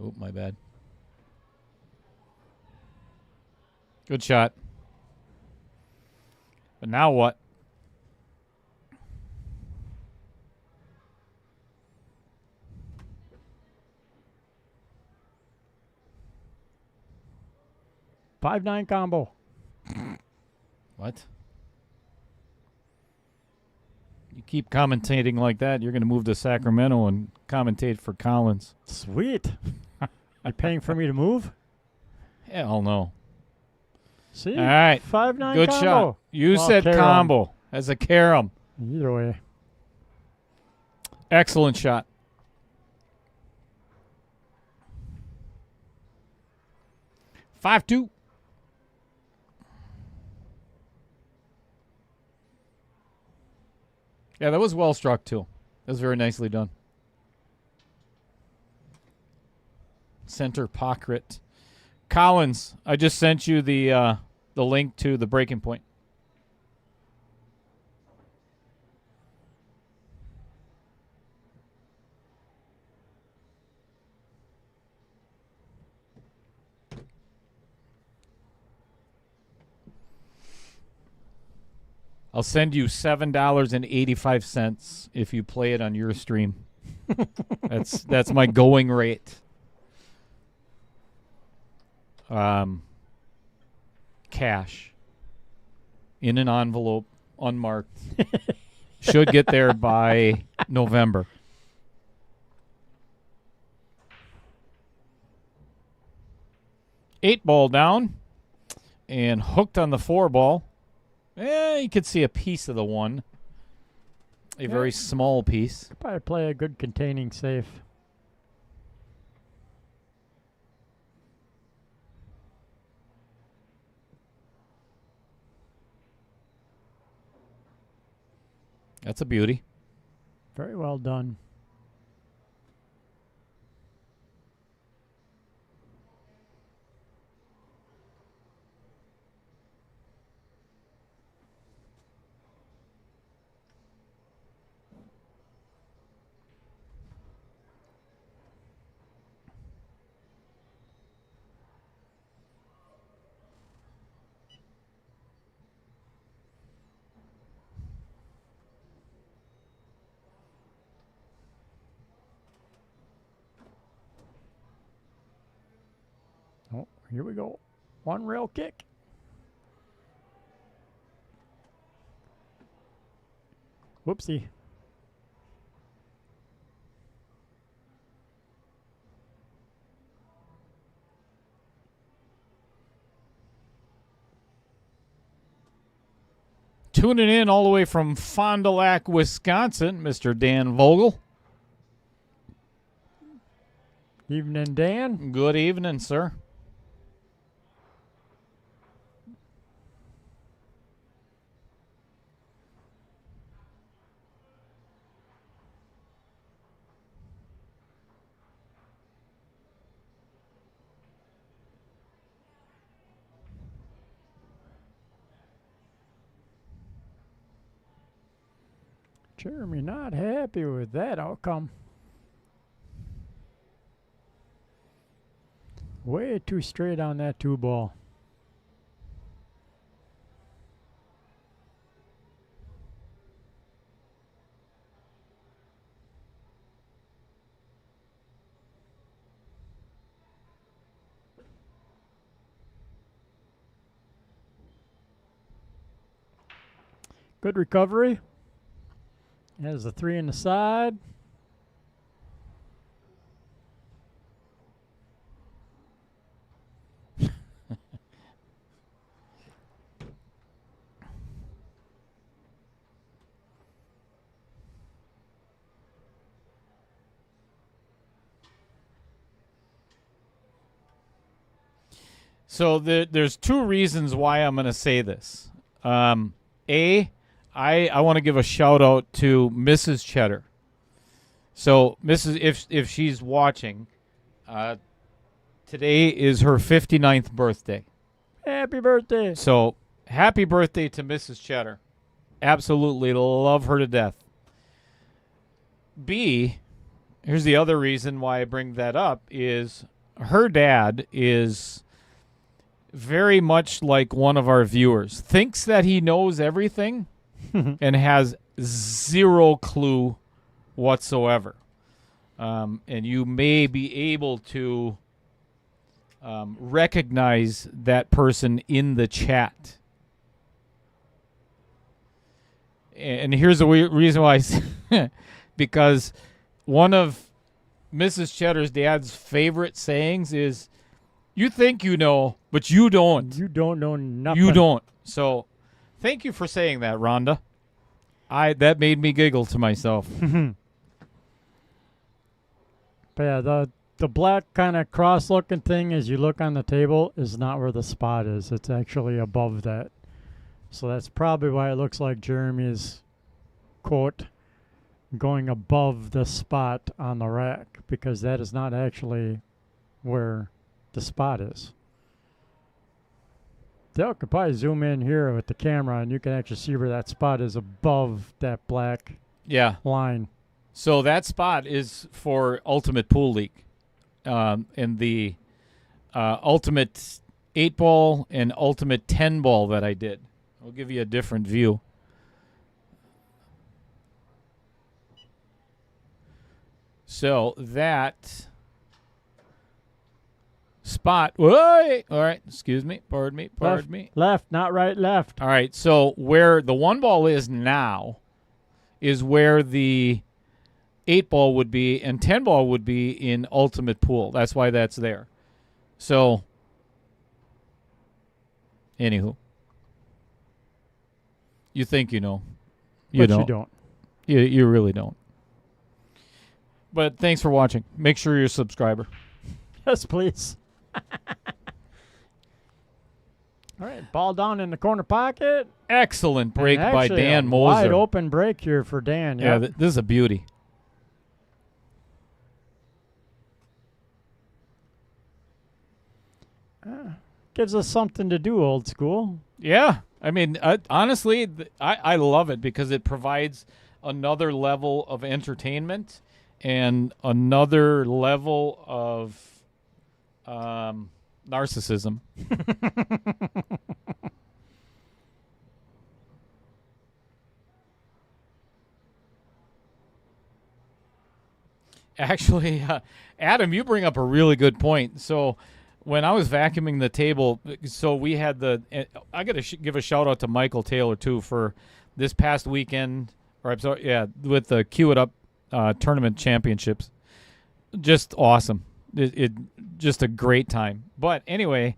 Oh, my bad. Good shot. But now what? 5-9 combo. What? You keep commentating like that, you're going to move to Sacramento and commentate for Collins. Sweet. You paying for me to move? Hell no. See? All right. 5-9 Good combo. shot. You Well, said carom. combo as a carom. Either way. Excellent shot. 5-2. Yeah, that was well struck, too. That was very nicely done. Center pocket. Collins, I just sent you the link to the breaking point. I'll send you $7.85 if you play it on your stream. That's my going rate. Cash in an envelope, unmarked. Should get there by November. Eight ball down and hooked on the 4 ball. You could see a piece of the 1. A very small piece. Probably play a good containing safe. That's a beauty. Very well done. Oh, here we go. One rail kick. Whoopsie. Tuning in all the way from Fond du Lac, Wisconsin, Mr. Dan Vogel. Evening, Dan. Good evening, sir. Jeremy not happy with that outcome. Way too straight on that 2-ball. Good recovery. Has the 3 in the side. So there's two reasons why I'm going to say this. A, I want to give a shout out to Mrs. Cheddar. So Mrs. If she's watching, today is her 59th birthday. Happy birthday. So happy birthday to Mrs. Cheddar. Absolutely love her to death. B, here's the other reason why I bring that up is her dad is very much like one of our viewers. Thinks that he knows everything and has zero clue whatsoever. And you may be able to recognize that person in the chat. And here's the reason why. Because one of Mrs. Cheddar's dad's favorite sayings is, you think you know, but you don't. You don't know nothing. You don't. So thank you for saying that, Rhonda. That made me giggle to myself. But yeah, the black kind of cross-looking thing as you look on the table is not where the spot is. It's actually above that. So that's probably why it looks like Jeremy is, quote, going above the spot on the rack, because that is not actually where the spot is. Dale could probably zoom in here with the camera and you can actually see where that spot is above that black line. So that spot is for Ultimate Pool League. And the Ultimate 8-ball and Ultimate 10-ball that I did. I'll give you a different view. So that spot. Whoa! All right, excuse me. Pardon me. Left, not right, left. All right, so where the 1-ball is now is where the 8-ball would be and 10-ball would be in Ultimate Pool. That's why that's there. So, anywho. You think you know. You But don't. you don't. You really don't. But thanks for watching. Make sure you're a subscriber. Yes, please. All right, ball down in the corner pocket. Excellent break And by actually Dan a Moser. Wide open break here for Dan. Yeah, Yep. this is a beauty. Gives us something to do, old school. Yeah. I mean, honestly, I love it because it provides another level of entertainment and another level of narcissism. Actually, Adam, you bring up a really good point. So when I was vacuuming the table, so we had I got to give a shout out to Michael Taylor too for this past weekend, or I'm sorry, yeah, with the Cue It Up tournament championships. Just awesome. It just a great time. But anyway,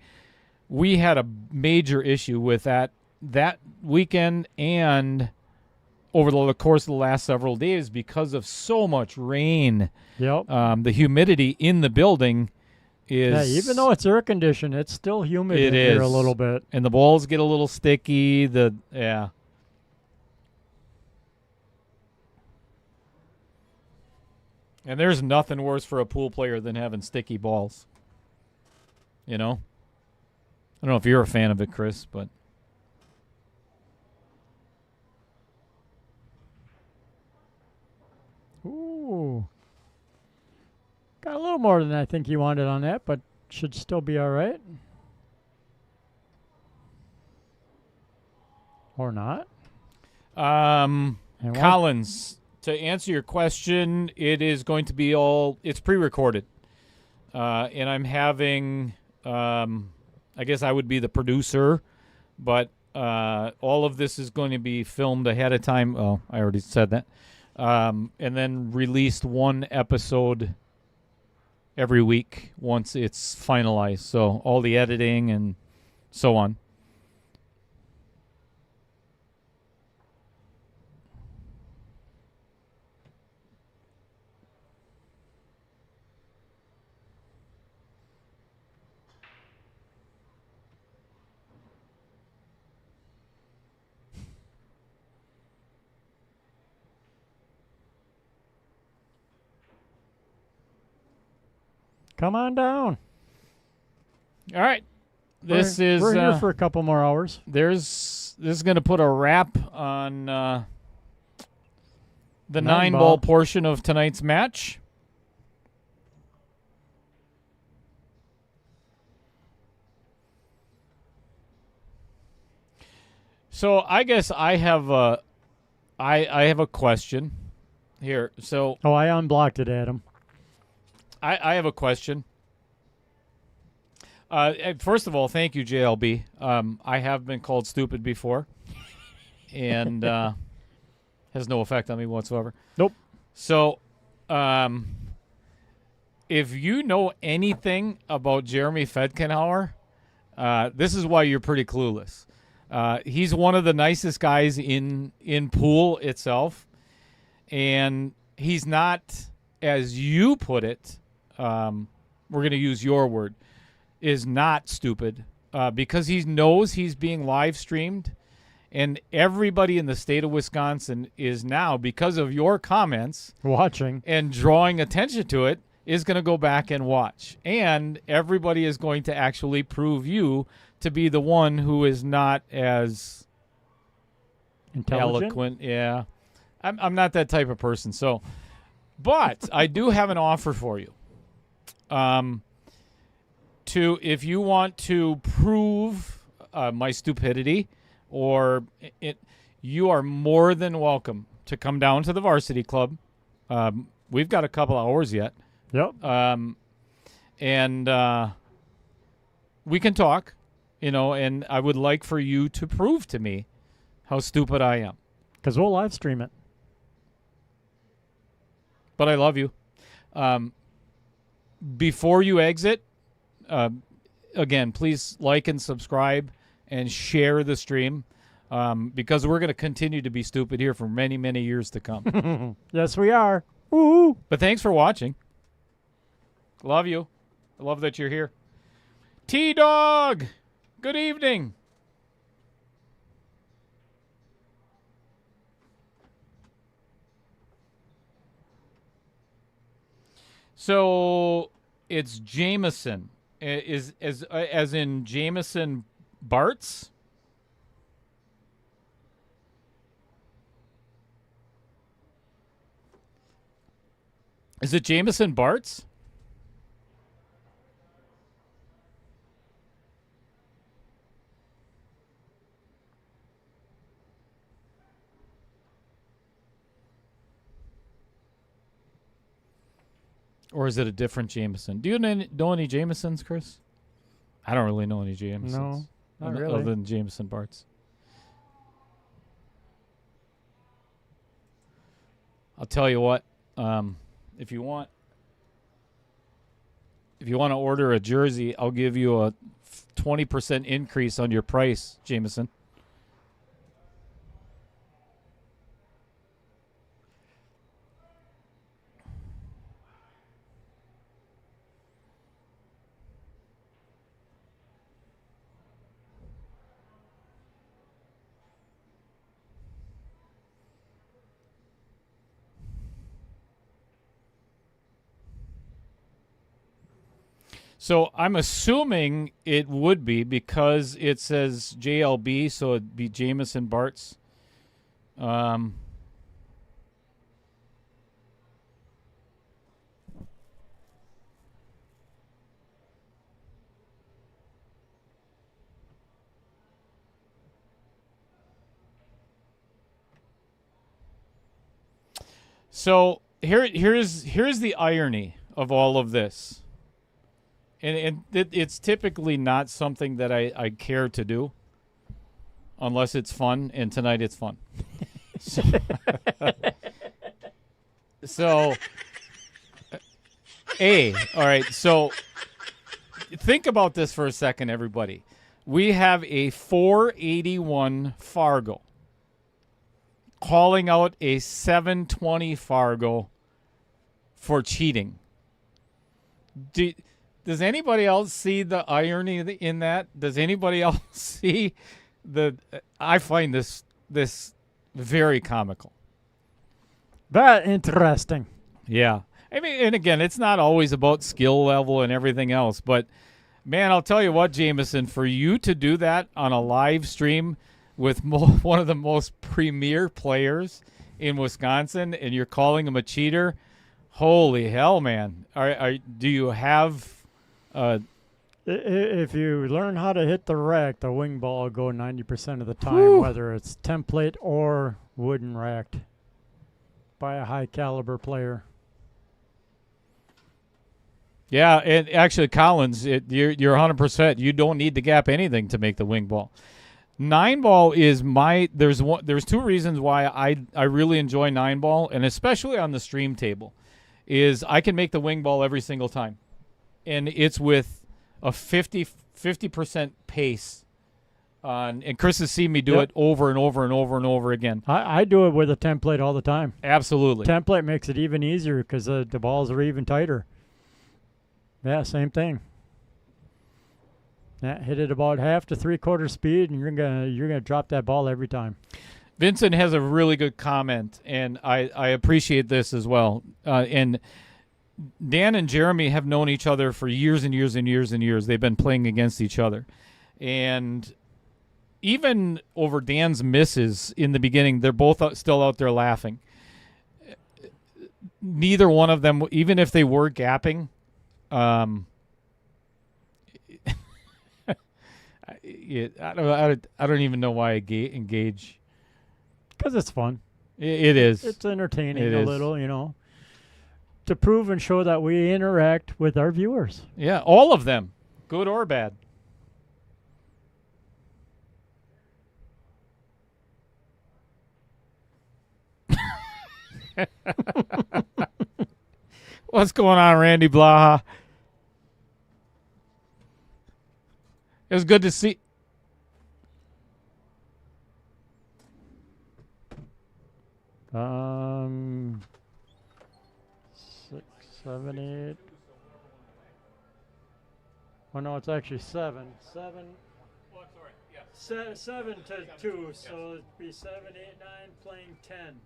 we had a major issue with that weekend and over the course of the last several days because of so much rain. Yep. The humidity in the building is... Yeah, even though it's air conditioned, it's still humid in here a little bit. And the balls get a little sticky. Yeah. And there's nothing worse for a pool player than having sticky balls. You know? I don't know if you're a fan of it, Chris, but... Ooh. Got a little more than I think he wanted on that, but should still be all right. Or not. And Collins, to answer your question, it is going to be it's pre-recorded. And I'm having, I guess I would be the producer, but all of this is going to be filmed ahead of time. Oh, I already said that. And then released one episode every week once it's finalized. So all the editing and so on. Come on down. All right. We're here for a couple more hours. This is going to put a wrap on the Nine 9-ball ball portion of tonight's match. So I guess I have a question here. So Oh, I unblocked it, Adam. I have a question. First of all, thank you, JLB. I have been called stupid before, and has no effect on me whatsoever. Nope. So, if you know anything about Jeremy Fedkenhauer, this is why you're pretty clueless. He's one of the nicest guys in pool itself, and he's not, as you put it, we're going to use your word, is not stupid because he knows he's being live streamed, and everybody in the state of Wisconsin is now, because of your comments Watching. and drawing attention to it, is going to go back and watch. And everybody is going to actually prove you to be the one who is not as Intelligent. eloquent. Yeah. I'm not that type of person. So, but I do have an offer for you. If you want to prove my stupidity, or you are more than welcome to come down to the varsity club. We've got a couple hours yet. Yep. And we can talk, and I would like for you to prove to me how stupid I am. Because we'll live stream it. But I love you. Before you exit, again, please like and subscribe and share the stream because we're going to continue to be stupid here for many, many years to come. Yes, we are. Woo! But thanks for watching. Love you. I love that you're here. T-Dog, good evening. So it's Jameson. Is as in Jameson Bartz? Is it Jameson Bartz? Or is it a different Jameson? Do you know any Jamesons, Chris? I don't really know any Jamesons. No, not other really. than Jameson Bartz. I'll tell you what. If you want to order a jersey, I'll give you a 20% increase on your price, Jameson. So I'm assuming it would be because it says JLB, so it'd be Jameson Bartz. So here's the irony of all of this. And it's typically not something that I care to do unless it's fun, and tonight it's fun. So all right, so think about this for a second, everybody. We have a 481 Fargo calling out a 720 Fargo for cheating. Does anybody else see the irony in that? Does anybody else see I find this very comical. That interesting. Yeah. I mean, and again, it's not always about skill level and everything else, but man, I'll tell you what, Jameson, for you to do that on a live stream with one of the most premier players in Wisconsin, and you're calling him a cheater, holy hell, man. Do you have... If you learn how to hit the rack, the wing ball will go 90% of the time, whether it's template or wooden racked by a high caliber player. Yeah, and actually, Collins, you're 100%. You don't need to gap anything to make the wing ball. 9-ball is there's two reasons why I really enjoy 9-ball, and especially on the stream table, is I can make the wing ball every single time. And it's with a 50% pace and Chris has seen me do it over and over and over and over again. I do it with a template all the time. Absolutely. Template makes it even easier because the balls are even tighter. Yeah, same thing. Yeah, hit it about half to 3/4 speed, and you're gonna drop that ball every time. Vincent has a really good comment, and I appreciate this as well. And Dan and Jeremy have known each other for years and years and years and years. They've been playing against each other. And even over Dan's misses in the beginning, they're both still out there laughing. Neither one of them, even if they were gapping, I don't even know why I engage. Because it's fun. It is. It's entertaining It a is. little, to prove and show that we interact with our viewers. Yeah, all of them, good or bad. What's going on, Randy Blaha? It was good to see. Six, 7, 8. Oh no, it's actually 7. 7. Oh, sorry. Yeah. 7 to 2, so it'd be 7, 8, 9 playing 10.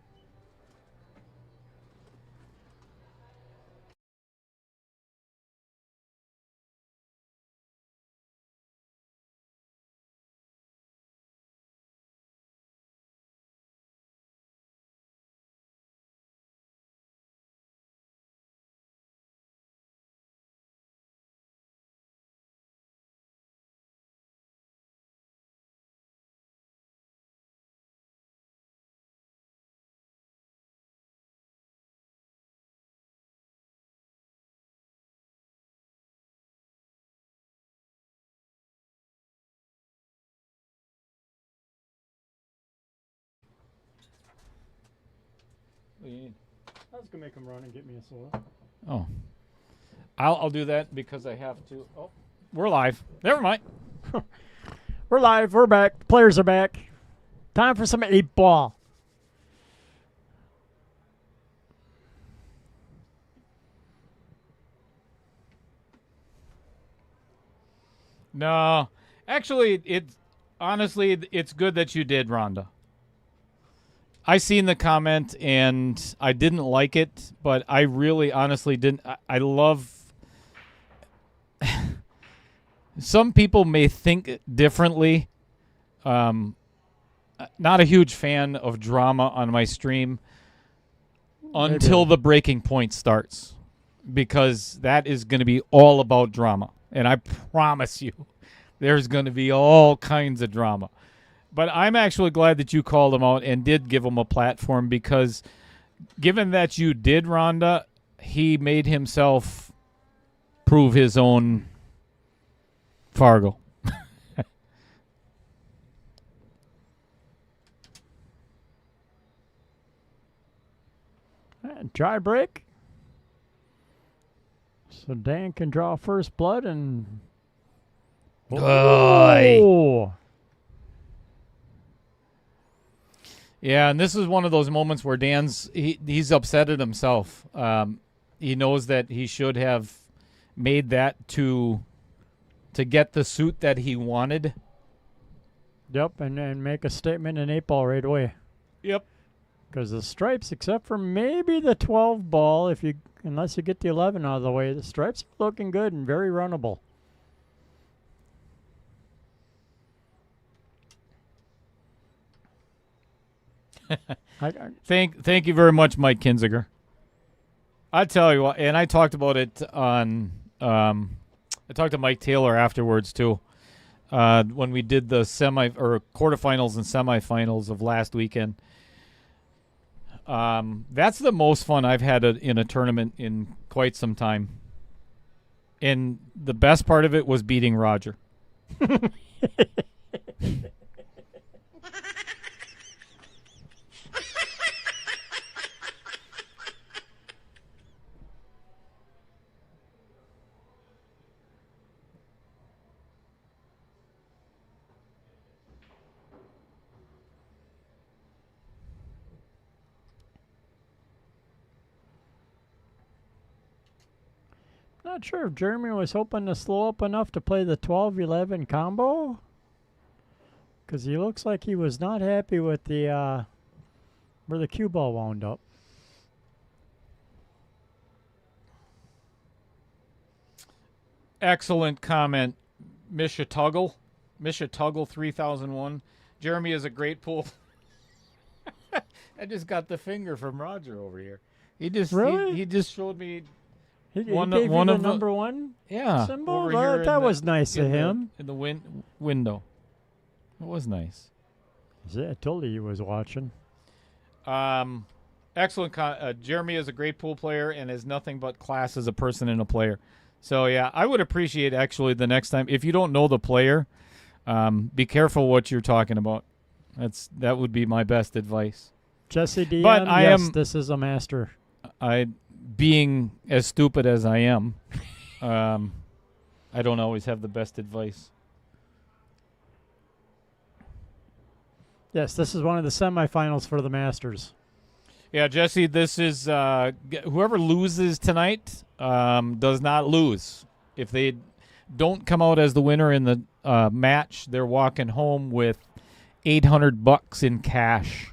What do you need? I was going to make him run and get me a soda. Oh. I'll do that because I have to. Oh, we're live. Never mind. We're live. We're back. The players are back. Time for some 8-ball. No. Actually, it's good that you did, Rhonda. I seen the comment and I didn't like it, but I really honestly didn't. I love. Some people may think differently. Not a huge fan of drama on my stream until the breaking point starts, because that is going to be all about drama. And I promise you, there's going to be all kinds of drama. But I'm actually glad that you called him out and did give him a platform, because given that you did, Rhonda, he made himself prove his own Fargo. And dry break. So Dan can draw first blood and... Oh! Yeah, and this is one of those moments where he's upset at himself. He knows that he should have made that to get the suit that he wanted. Yep, and make a statement in 8-ball right away. Yep. Because the stripes, except for maybe the 12 ball, unless you get the 11 out of the way, the stripes are looking good and very runnable. Thank you very much, Mike Kinziger. I tell you what, and I talked about it on. I talked to Mike Taylor afterwards too, when we did the quarterfinals and semifinals of last weekend. That's the most fun I've had in a tournament in quite some time. And the best part of it was beating Roger. Not sure if Jeremy was hoping to slow up enough to play the 12-11 combo, because he looks like he was not happy with the where the cue ball wound up. Excellent comment, Misha Tuggle 3001. Jeremy is a great pool. I just got the finger from Roger over here. He just he just showed me. He gave you the number one symbol? Over Well, here that was nice of him. In the window. It was nice. I told you he was watching. Excellent. Jeremy is a great pool player and has nothing but class as a person and a player. So, yeah, I would appreciate actually the next time, if you don't know the player, be careful what you're talking about. That would be my best advice. Jesse DM, But this is a master. Being as stupid as I am, I don't always have the best advice. Yes, this is one of the semifinals for the Masters. Yeah, Jesse, this is whoever loses tonight does not lose. If they don't come out as the winner in the match, they're walking home with $800 in cash.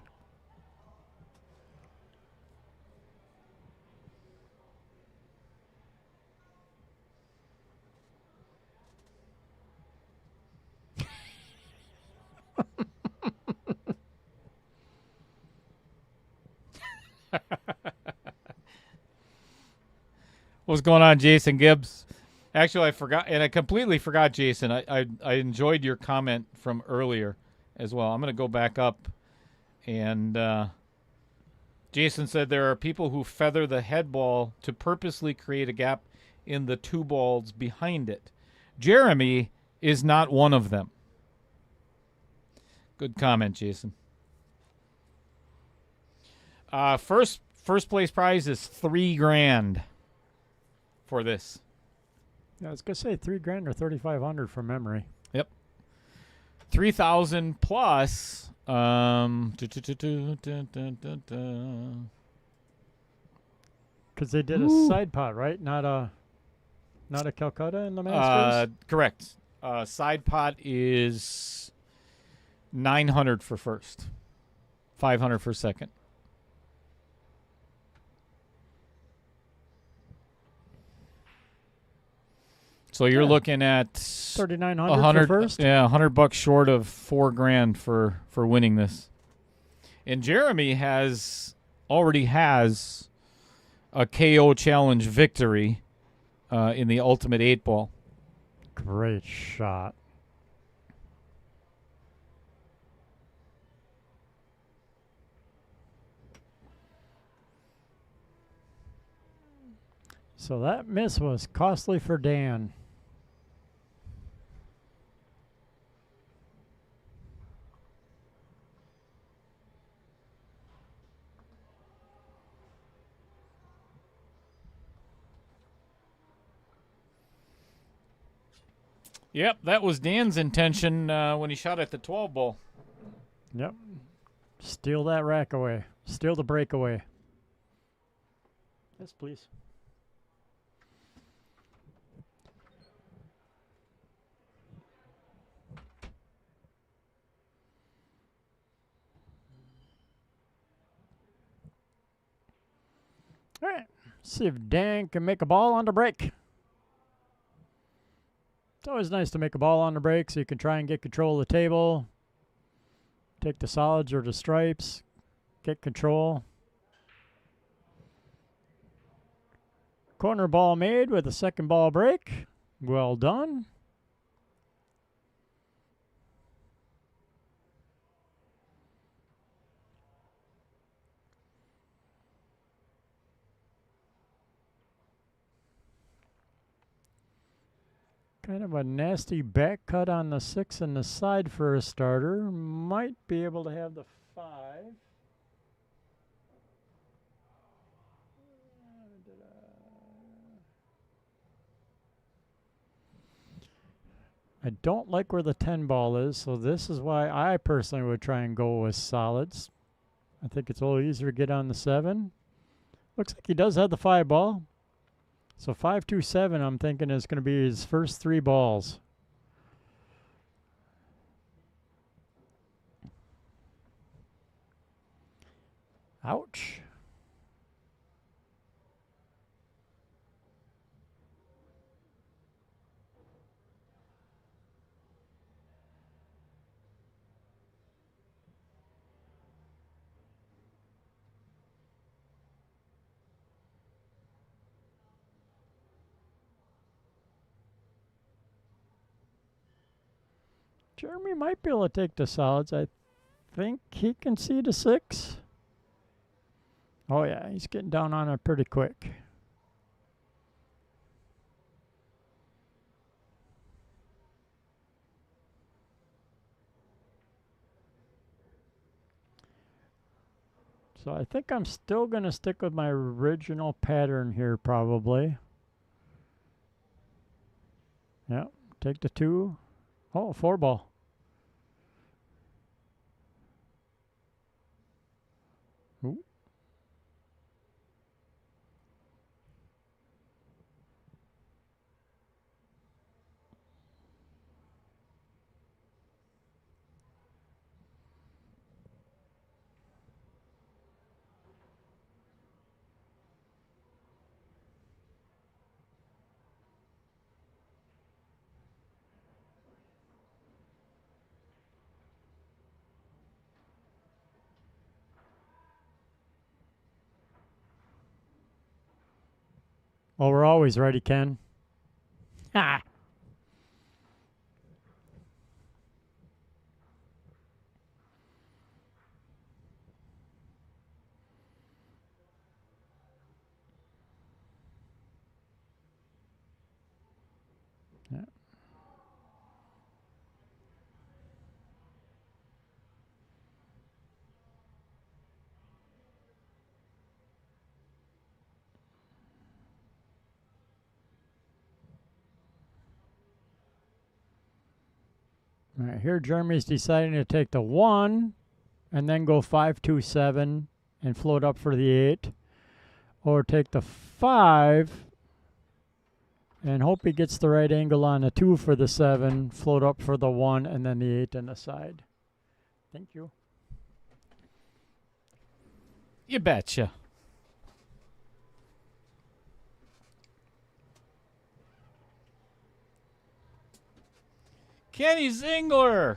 What's going on, Jason Gibbs? Actually, I forgot, and I completely forgot, Jason. I enjoyed your comment from earlier as well. I'm going to go back up, and Jason said there are people who feather the head ball to purposely create a gap in the two balls behind it. Jeremy is not one of them. Good comment, Jason. First place prize is $3,000 for this. Yeah, I was gonna say $3,000 or 3,500 from memory. Yep. 3,000 plus. Because they did a side pot, right? Not a Calcutta in the Masters. Correct. Side pot is 900 for first, 500 for second. So you're looking at 3,900 for first. Yeah, $100 short of $4,000 for winning this. And Jeremy already has a KO challenge victory in the Ultimate 8-Ball. Great shot. So that miss was costly for Dan. Yep, that was Dan's intention when he shot at the 12-ball. Yep. Steal that rack away. Steal the break away. Yes, please. All right. See if Dan can make a ball on the break. It's always nice to make a ball on the break so you can try and get control of the table. Take the solids or the stripes. Get control. Corner ball made with a second ball break. Well done. Kind of a nasty back cut on the 6 and the side for a starter. Might be able to have the 5. I don't like where the 10 ball is, so this is why I personally would try and go with solids. I think it's a little easier to get on the 7. Looks like he does have the 5 ball. So 5-2-7, I'm thinking, is going to be his first 3 balls. Ouch. Jeremy might be able to take the solids. I think he can see the 6. Oh, yeah, he's getting down on it pretty quick. So I think I'm still going to stick with my original pattern here probably. Yeah, take the 2. Oh, 4 ball. Ooh. Well, we're always ready, Ken. Ha! Yeah. All right, here Jeremy's deciding to take the 1 and then go 5-2-7 and float up for the 8. Or take the 5 and hope he gets the right angle on the 2 for the 7, float up for the 1, and then the 8 on the side. Thank you. You betcha. Kenny Zingler.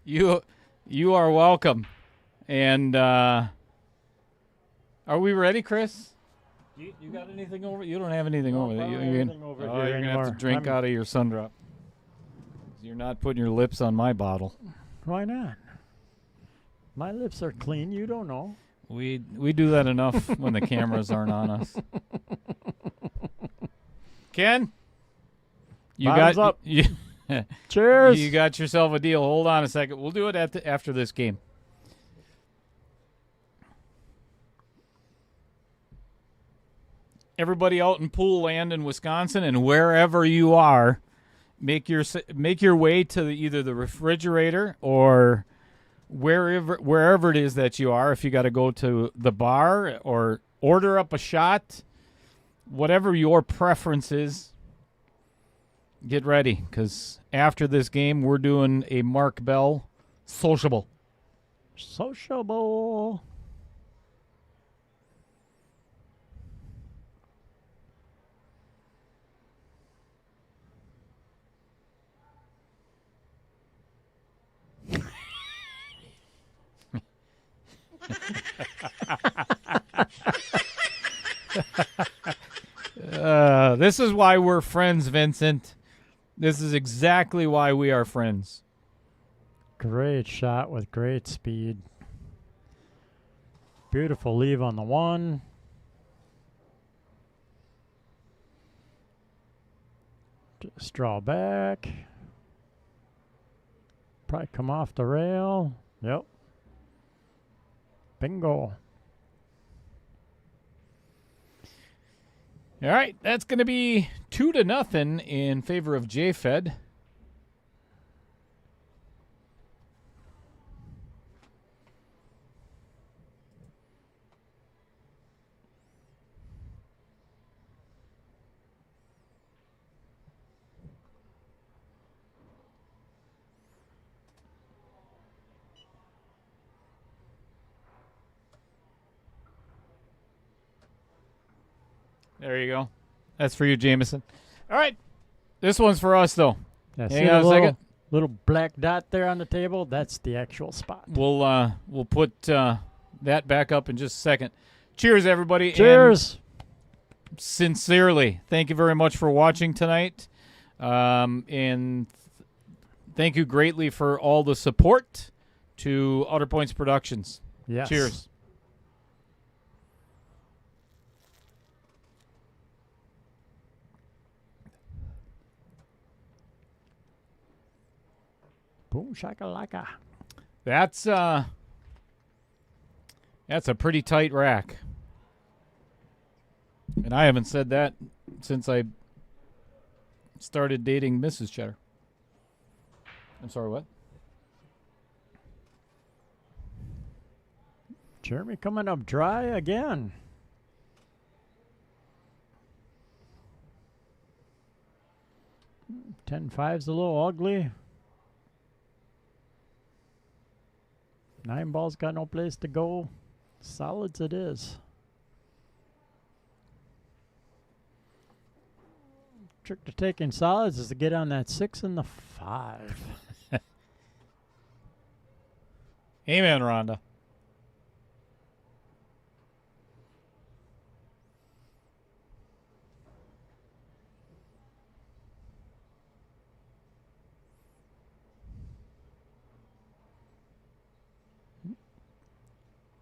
You are welcome. And are we ready, Chris? You got anything over? You don't have anything over there. You're gonna have to drink out of your Sundrop. You're not putting your lips on my bottle. Why not? My lips are clean. You don't know. We do that enough when the cameras aren't on us. Ken, you Bottoms got up. You, Cheers. you got yourself a deal. Hold on a second. We'll do it after this game. Everybody out in pool land in Wisconsin and wherever you are, make your way to either the refrigerator or wherever it is that you are. If you got to go to the bar or order up a shot, whatever your preference is, get ready, because after this game we're doing a Mark Bell sociable. Sociable. This is why we're friends, Vincent. This is exactly why we are friends. Great shot with great speed. Beautiful leave on the 1. Just draw back. Probably come off the rail. Yep. Bingo. All right, that's going to be 2-0 in favor of J-Fed. There you go. That's for you, Jameson. All right. This one's for us, though. Yeah, Hang on a second. Little black dot there on the table. That's the actual spot. We'll put that back up in just a second. Cheers, everybody. Cheers. And sincerely, thank you very much for watching tonight. And thank you greatly for all the support to Outer Points Productions. Yes. Cheers. Boom shakalaka. That's a pretty tight rack. And I haven't said that since I started dating Mrs. Cheddar. I'm sorry, what? Jeremy coming up dry again. 10-5's a little ugly. 9 ball's got no place to go. Solids it is. Trick to taking solids is to get on that 6 and the 5. Amen, Rhonda.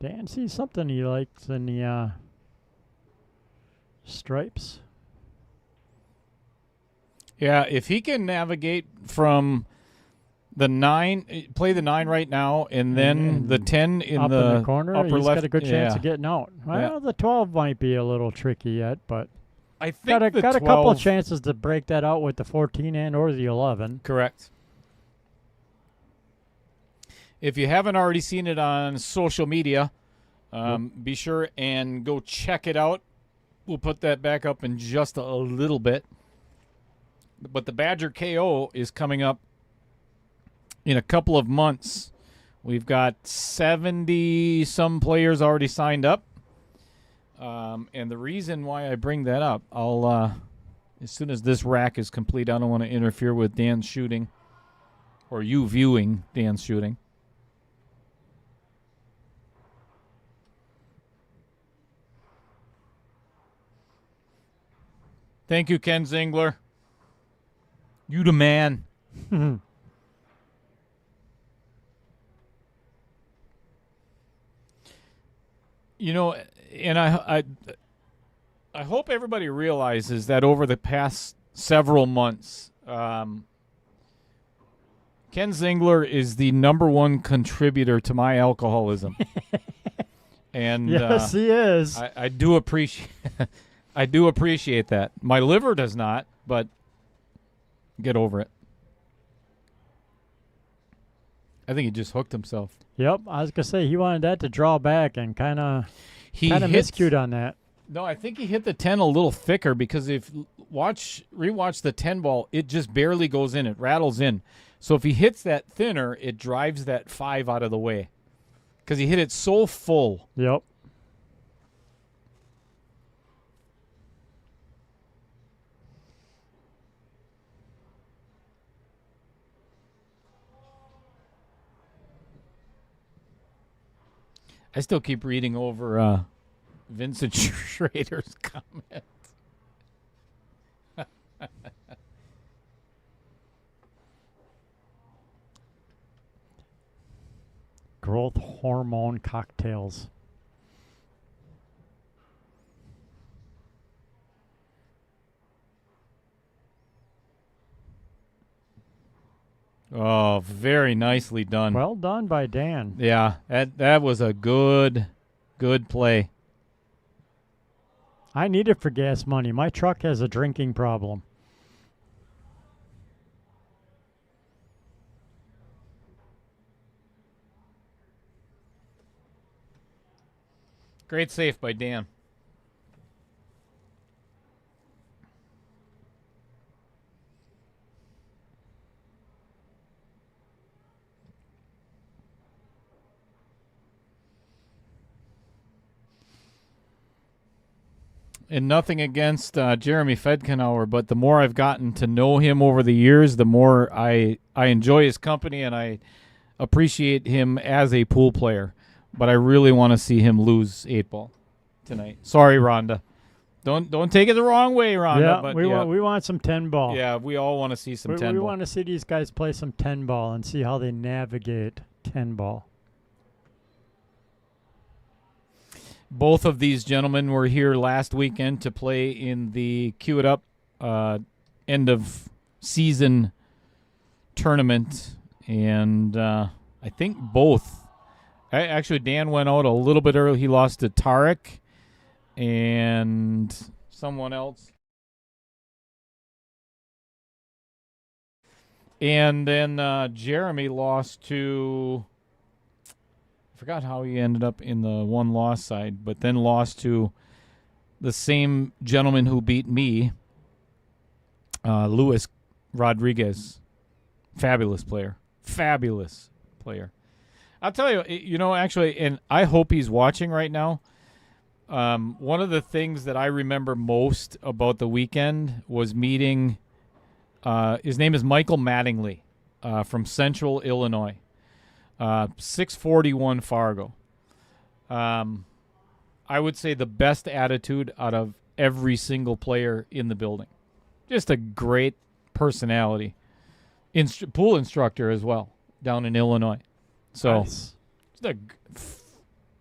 Dan sees something he likes in the stripes. Yeah, if he can navigate from the 9, play the 9 right now, and then the 10 in up the, in the corner, upper he's left. got a good chance yeah. of getting out. Well, Yeah. the 12 might be a little tricky yet, but I think got a the couple 12 chances to break that out with the 14 and or the 11. Correct. If you haven't already seen it on social media, be sure and go check it out. We'll put that back up in just a little bit. But the Badger KO is coming up in a couple of months. We've got 70-some players already signed up. And the reason why I bring that up, I'll as soon as this rack is complete, I don't want to interfere with Dan's shooting or you viewing Dan's shooting. Thank you, Ken Zingler. You the man. You know, and I hope everybody realizes that over the past several months, Ken Zingler is the #1 contributor to my alcoholism. And Yes, he is. I do appreciate I do appreciate that. My liver does not, but get over it. I think he just hooked himself. Yep, I was gonna say he wanted that to draw back and kind of He miscued on that. No, I think he hit the 10 a little thicker because if rewatch the 10 ball, it just barely goes in. It rattles in. So if he hits that thinner, it drives that 5 out of the way because he hit it so full. Yep. I still keep reading over Vincent Schrader's comment. Growth hormone cocktails. Oh, very nicely done. Well done by Dan. Yeah, that was a good play. I need it for gas money. My truck has a drinking problem. Great save by Dan. And nothing against Jeremy Fedkenauer, but the more I've gotten to know him over the years, the more I enjoy his company and I appreciate him as a pool player. But I really want to see him lose 8-ball tonight. Sorry, Rhonda. Don't take it the wrong way, Rhonda. Yeah, but we want some 10-ball. Yeah, we all want to see some 10-ball. We want to see these guys play some 10-ball and see how they navigate 10-ball. Both of these gentlemen were here last weekend to play in the Cue It Up end of season tournament, and I think both. Actually, Dan went out a little bit early. He lost to Tarek and someone else. And then Jeremy lost to, I forgot how he ended up in the one-loss side, but then lost to the same gentleman who beat me, Luis Rodriguez. Fabulous player. Fabulous player. I'll tell you, actually, and I hope he's watching right now. One of the things that I remember most about the weekend was meeting, his name is Michael Mattingly from Central Illinois, 641 Fargo. I would say the best attitude out of every single player in the building. Just a great personality. Pool instructor as well down in Illinois. So Nice. it's a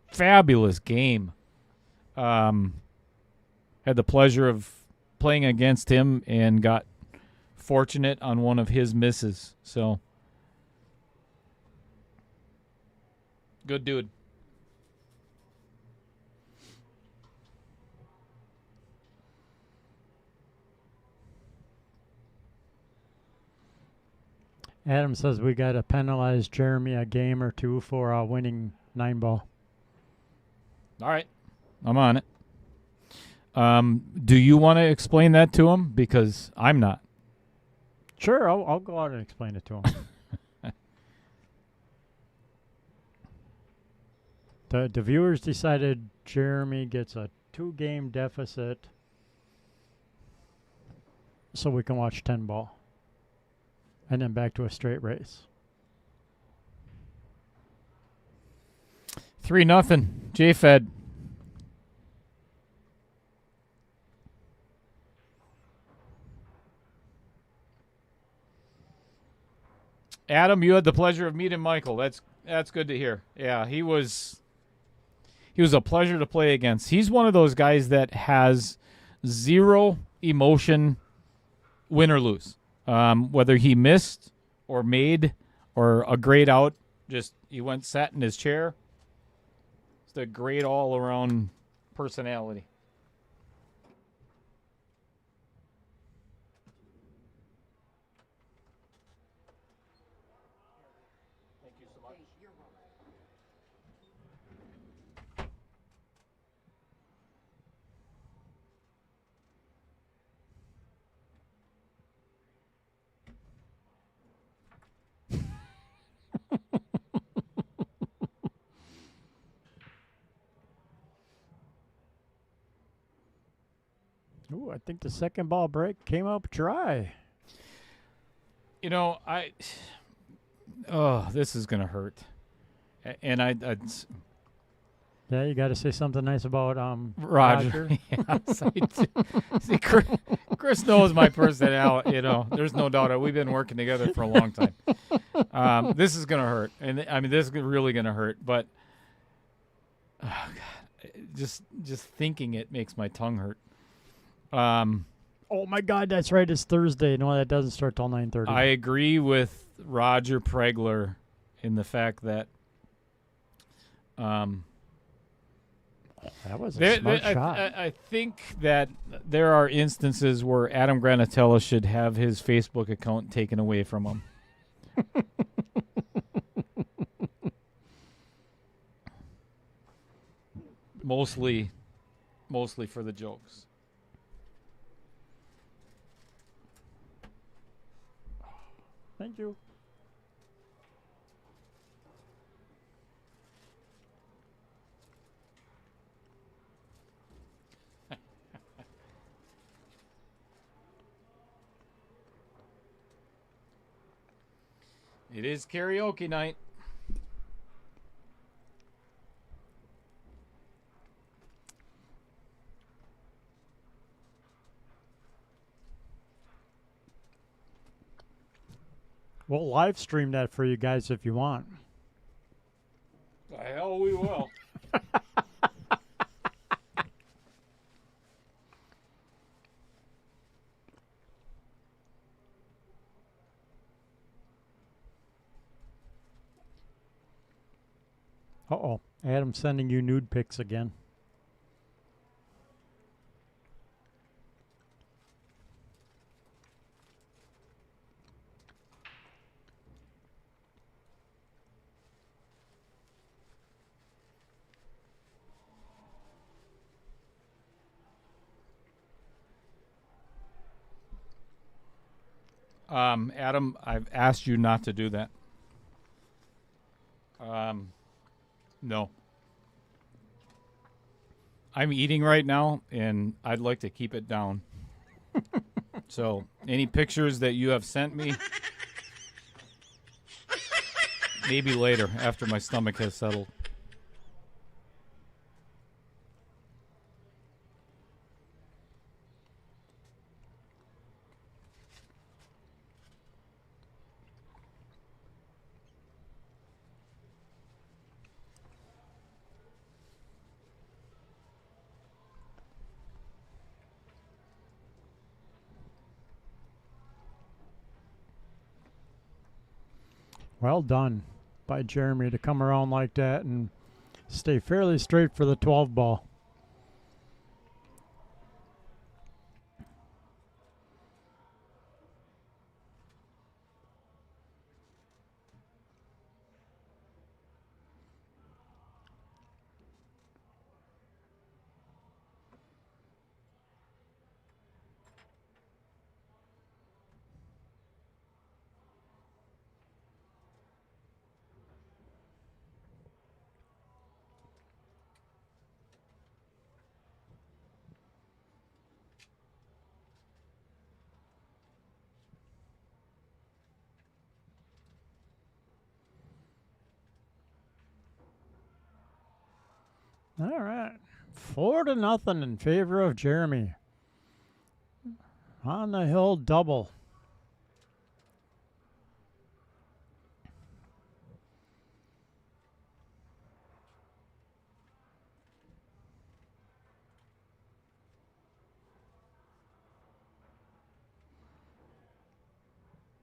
fabulous game. Had the pleasure of playing against him and got fortunate on one of his misses. So good dude. Adam says we got to penalize Jeremy a game or two for winning 9-ball. All right. I'm on it. Do you want to explain that to him? Because I'm not. Sure, I'll go out and explain it to him. The viewers decided Jeremy gets a 2-game deficit so we can watch 10-ball. And then back to a straight race. 3-0. J-Fed. Adam, you had the pleasure of meeting Michael. That's good to hear. Yeah, he was a pleasure to play against. He's one of those guys that has zero emotion, win or lose. Whether he missed or made or a great out, just he went sat in his chair. It's a great all-around personality. Thank you so much. Ooh, I think the second ball break came up dry. You know, this is gonna hurt, and I Yeah, you got to say something nice about Roger. Yes, I do. See, Chris knows my personality. You know, there's no doubt. We've been working together for a long time. This is gonna hurt, and I mean, this is really gonna hurt. But oh God, just thinking it makes my tongue hurt. Oh my God, that's right. It's Thursday. No, that doesn't start till 9:30. I agree with Roger Pregler in the fact that that was a smart shot. I think that there are instances where Adam Granatella should have his Facebook account taken away from him. Mostly for the jokes. Thank you. It is karaoke night. We'll live stream that for you guys if you want. The hell we will. Uh-oh. Adam's sending you nude pics again. Adam, I've asked you not to do that. No. I'm eating right now, and I'd like to keep it down. So, any pictures that you have sent me, maybe later, after my stomach has settled. Well done by Jeremy to come around like that and stay fairly straight for the 12 ball. All right. 4-0 in favor of Jeremy. On the hill double.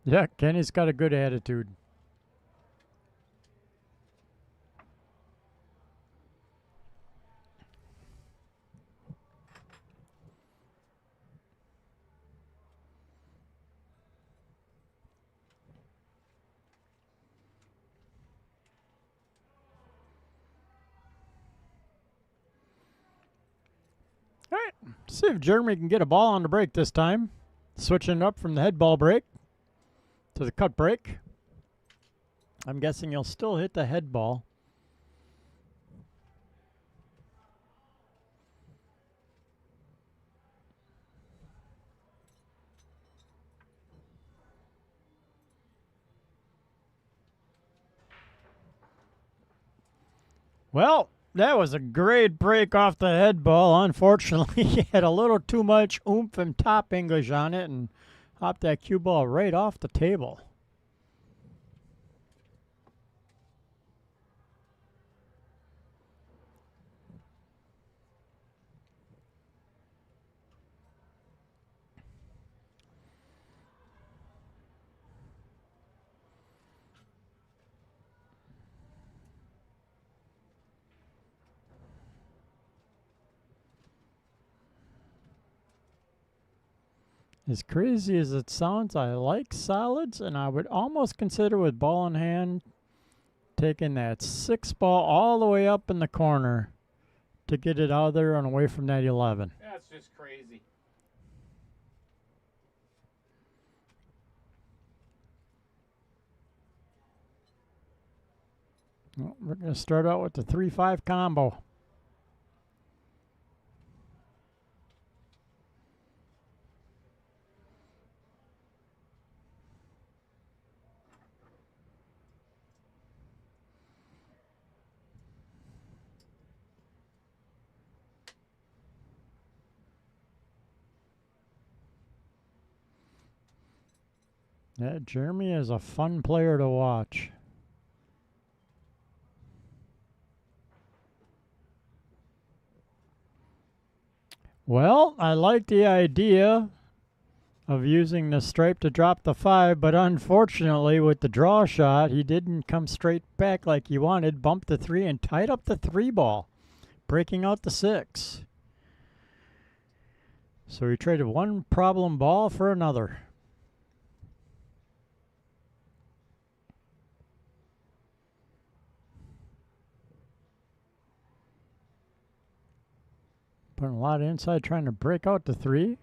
Yeah, Kenny's got a good attitude. All right, see if Jeremy can get a ball on the break this time. Switching up from the head ball break to the cut break. I'm guessing he'll still hit the head ball. Well, that was a great break off the head ball. Unfortunately, he had a little too much oomph and top English on it and hopped that cue ball right off the table. As crazy as it sounds, I like solids, and I would almost consider with ball in hand taking that 6 ball all the way up in the corner to get it out of there and away from that 11. That's just crazy. Well, we're going to start out with the 3-5 combo. Yeah, Jeremy is a fun player to watch. Well, I like the idea of using the stripe to drop the 5, but unfortunately with the draw shot, he didn't come straight back like he wanted, bumped the 3 and tied up the 3 ball, breaking out the 6. So he traded one problem ball for another. Putting a lot of inside, trying to break out the 3.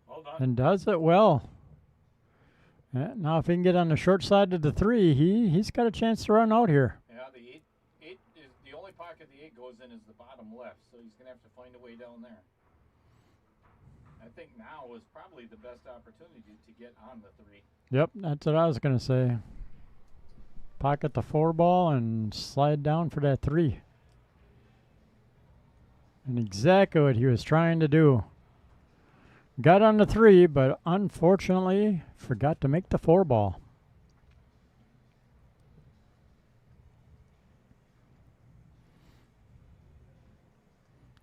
Well done. And does it well. Yeah, now if he can get on the short side of the 3, he's got a chance to run out here. Yeah, the eight is the only pocket the 8 goes in is the bottom left, so he's gonna have to find a way down there. I think now is probably the best opportunity to get on the 3. Yep, that's what I was gonna say. Pocket the 4 ball and slide down for that 3. And exactly what he was trying to do. Got on the 3, but unfortunately forgot to make the 4 ball.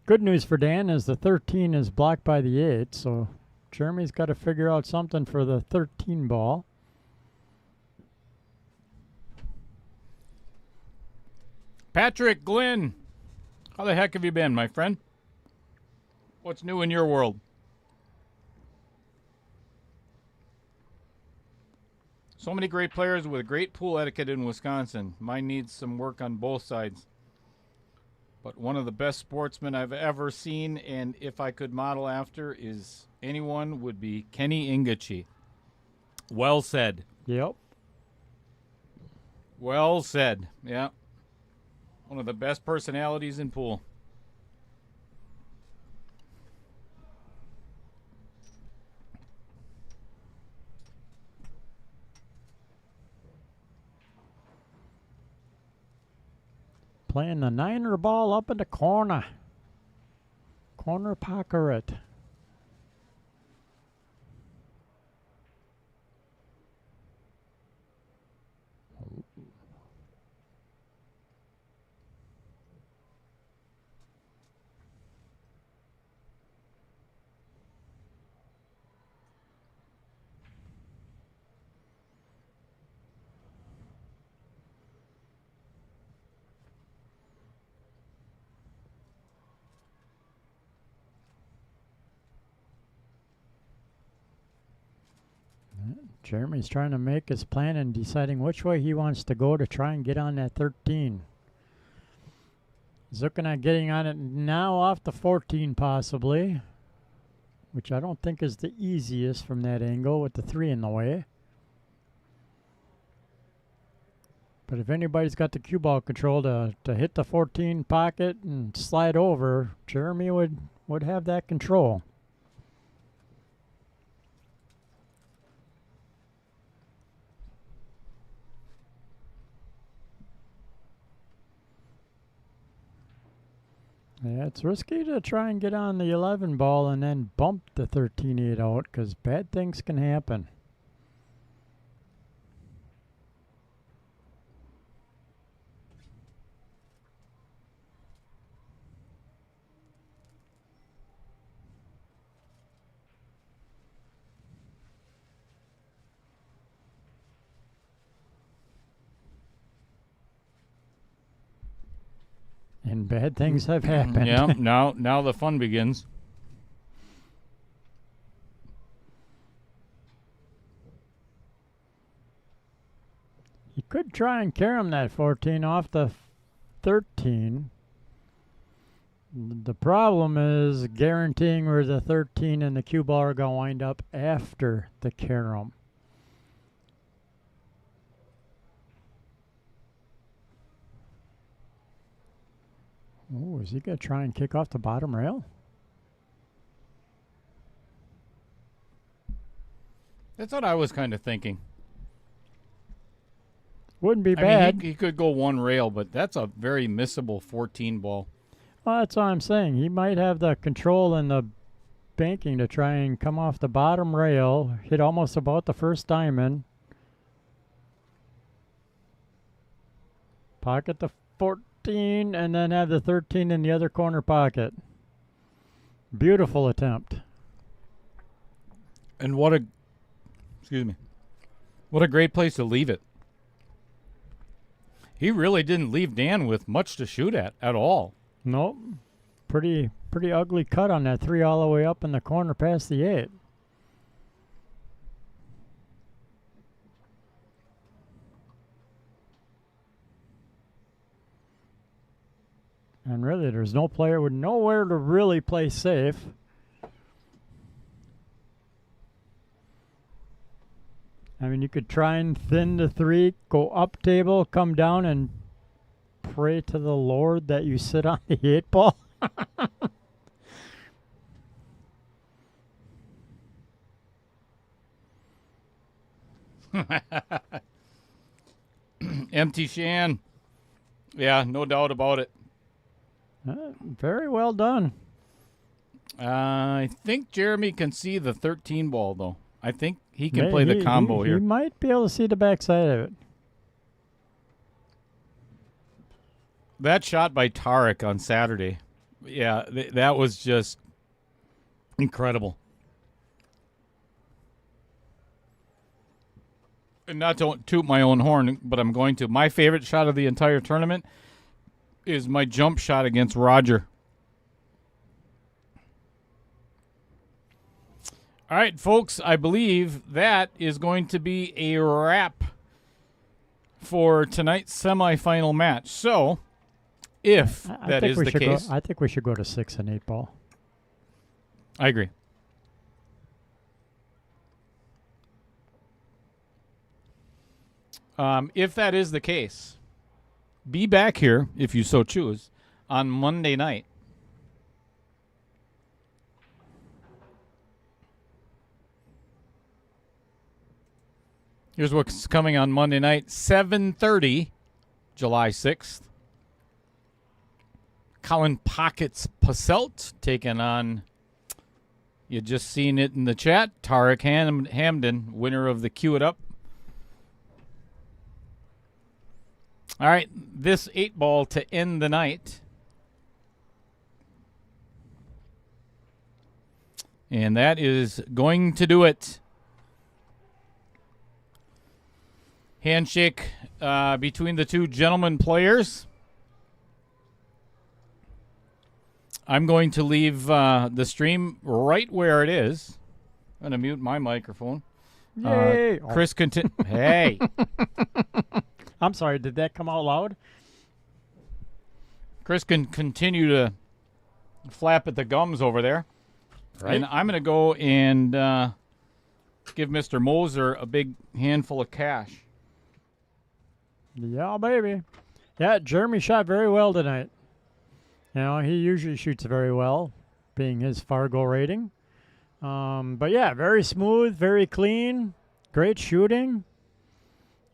Good news for Dan is the 13 is blocked by the 8, so Jeremy's got to figure out something for the 13 ball. Patrick Glynn, how the heck have you been, my friend? What's new in your world? So many great players with great pool etiquette in Wisconsin. Mine needs some work on both sides. But one of the best sportsmen I've ever seen, and if I could model after, is anyone would be Kenny Ingachi. Well said. Yep. Well said. Yeah. One of the best personalities in pool. Playing the niner ball up in the corner. Corner pocket. Jeremy's trying to make his plan and deciding which way he wants to go to try and get on that 13. He's looking at getting on it now off the 14 possibly, which I don't think is the easiest from that angle with the 3 in the way. But if anybody's got the cue ball control to hit the 14 pocket and slide over, Jeremy would have that control. Yeah, it's risky to try and get on the 11 ball and then bump the 13-8 out because bad things can happen. And bad things have happened. Yeah, now the fun begins. You could try and carry him that 14 off the 13. The problem is guaranteeing where the 13 and the cue ball are going to wind up after the carom. Oh, is he going to try and kick off the bottom rail? That's what I was kind of thinking. Wouldn't be I bad. mean, he could go one rail, but that's a very missable 14 ball. Well, that's what I'm saying. He might have the control and the banking to try and come off the bottom rail, hit almost about the first diamond. Pocket the 14, and then have the 13 in the other corner pocket. Beautiful attempt. And what a great place to leave it. He really didn't leave Dan with much to shoot at all. Nope. Pretty ugly cut on that 3 all the way up in the corner past the 8. And really, there's no player with nowhere to really play safe. I mean, you could try and thin the 3, go up table, come down, and pray to the Lord that you sit on the 8 ball. Empty Shan. Yeah, no doubt about it. Very well done. I think Jeremy can see the 13 ball, though. I think he can play the combo here. He might be able to see the backside of it. That shot by Tarek on Saturday, yeah, that was just incredible. And not to toot my own horn, but I'm going to. My favorite shot of the entire tournament is my jump shot against Roger. All right, folks, I believe that is going to be a wrap for tonight's semifinal match. So, if that is the case, I think we should go to 6 and 8 ball. I agree. If that is the case, be back here, if you so choose, on Monday night. Here's what's coming on Monday night, 7:30, July 6th. Colin Pockets Posselt taking on, you just seen it in the chat, Tarek Hamden, winner of the Cue It Up. All right, this 8-ball to end the night. And that is going to do it. Handshake between the two gentlemen players. I'm going to leave the stream right where it is. I'm going to mute my microphone. Yay! Chris, hey. I'm sorry, did that come out loud? Chris can continue to flap at the gums over there. Right. And I'm going to go and give Mr. Moser a big handful of cash. Yeah, baby. Yeah, Jeremy shot very well tonight. You know, he usually shoots very well, being his Fargo rating. But yeah, very smooth, very clean, great shooting.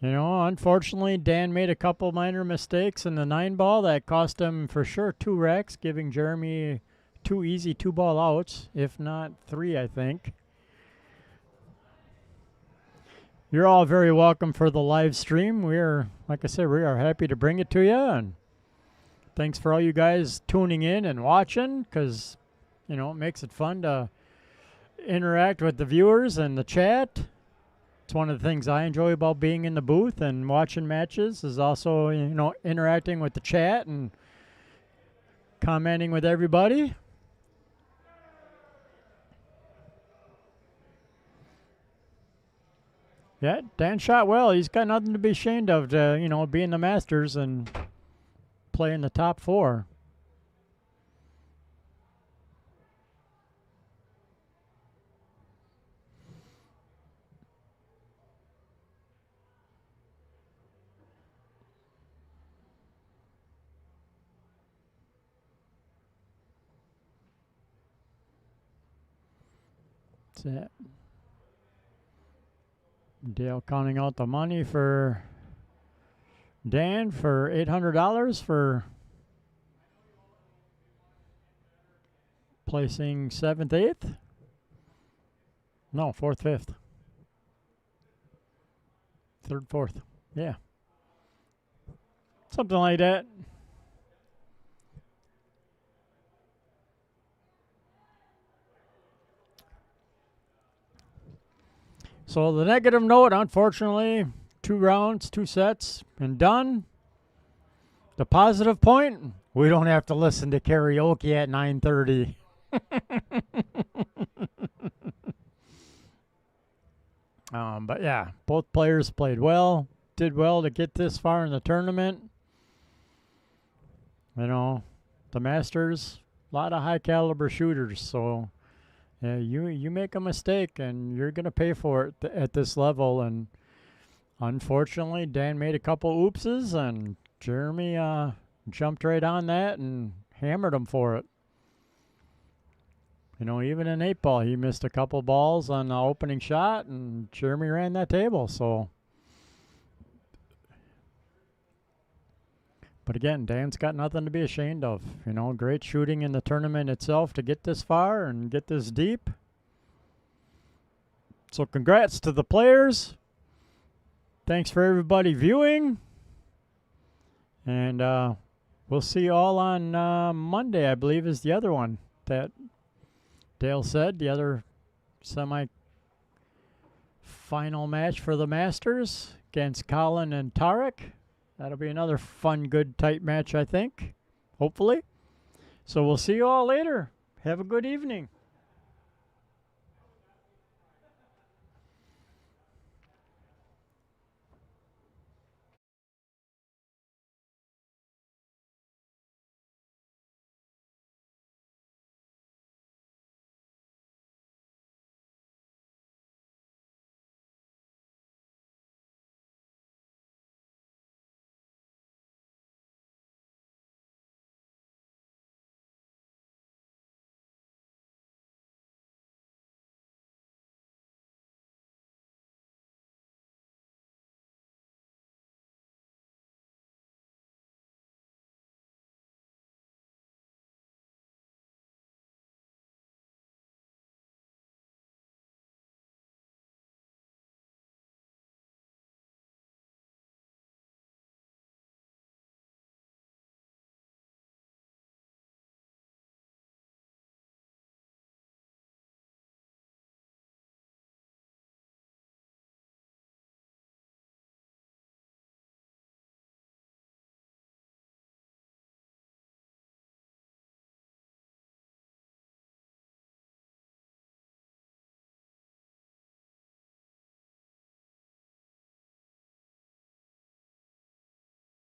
You know, unfortunately, Dan made a couple minor mistakes in the 9-ball that cost him for sure 2 racks, giving Jeremy 2 easy 2-ball outs, if not 3, I think. You're all very welcome for the live stream. We're, like I said, we are happy to bring it to you. And thanks for all you guys tuning in and watching, because, you know, it makes it fun to interact with the viewers and the chat. It's one of the things I enjoy about being in the booth and watching matches, is also, you know, interacting with the chat and commenting with everybody. Yeah, Dan shot well. He's got nothing to be ashamed of, to, you know, be in the Masters and play in the top 4. That's it. Dale counting out the money for Dan for $800 for placing 7th, 8th? No, 4th, 5th. 3rd, 4th. Yeah. Something like that. So the negative note, unfortunately, 2 rounds, 2 sets, and done. The positive point, we don't have to listen to karaoke at 9:30. But yeah, both players played well, did well to get this far in the tournament. You know, the Masters, a lot of high caliber shooters, so yeah, you make a mistake and you're going to pay for it at this level. And unfortunately, Dan made a couple oopses and Jeremy jumped right on that and hammered him for it. You know, even in 8-ball, he missed a couple balls on the opening shot and Jeremy ran that table. So, but again, Dan's got nothing to be ashamed of. You know, great shooting in the tournament itself to get this far and get this deep. So congrats to the players. Thanks for everybody viewing. And we'll see you all on Monday, I believe, is the other one that Dale said. The other semi-final match for the Masters against Colin and Tarek. That'll be another fun, good, tight match, I think, hopefully. So we'll see you all later. Have a good evening.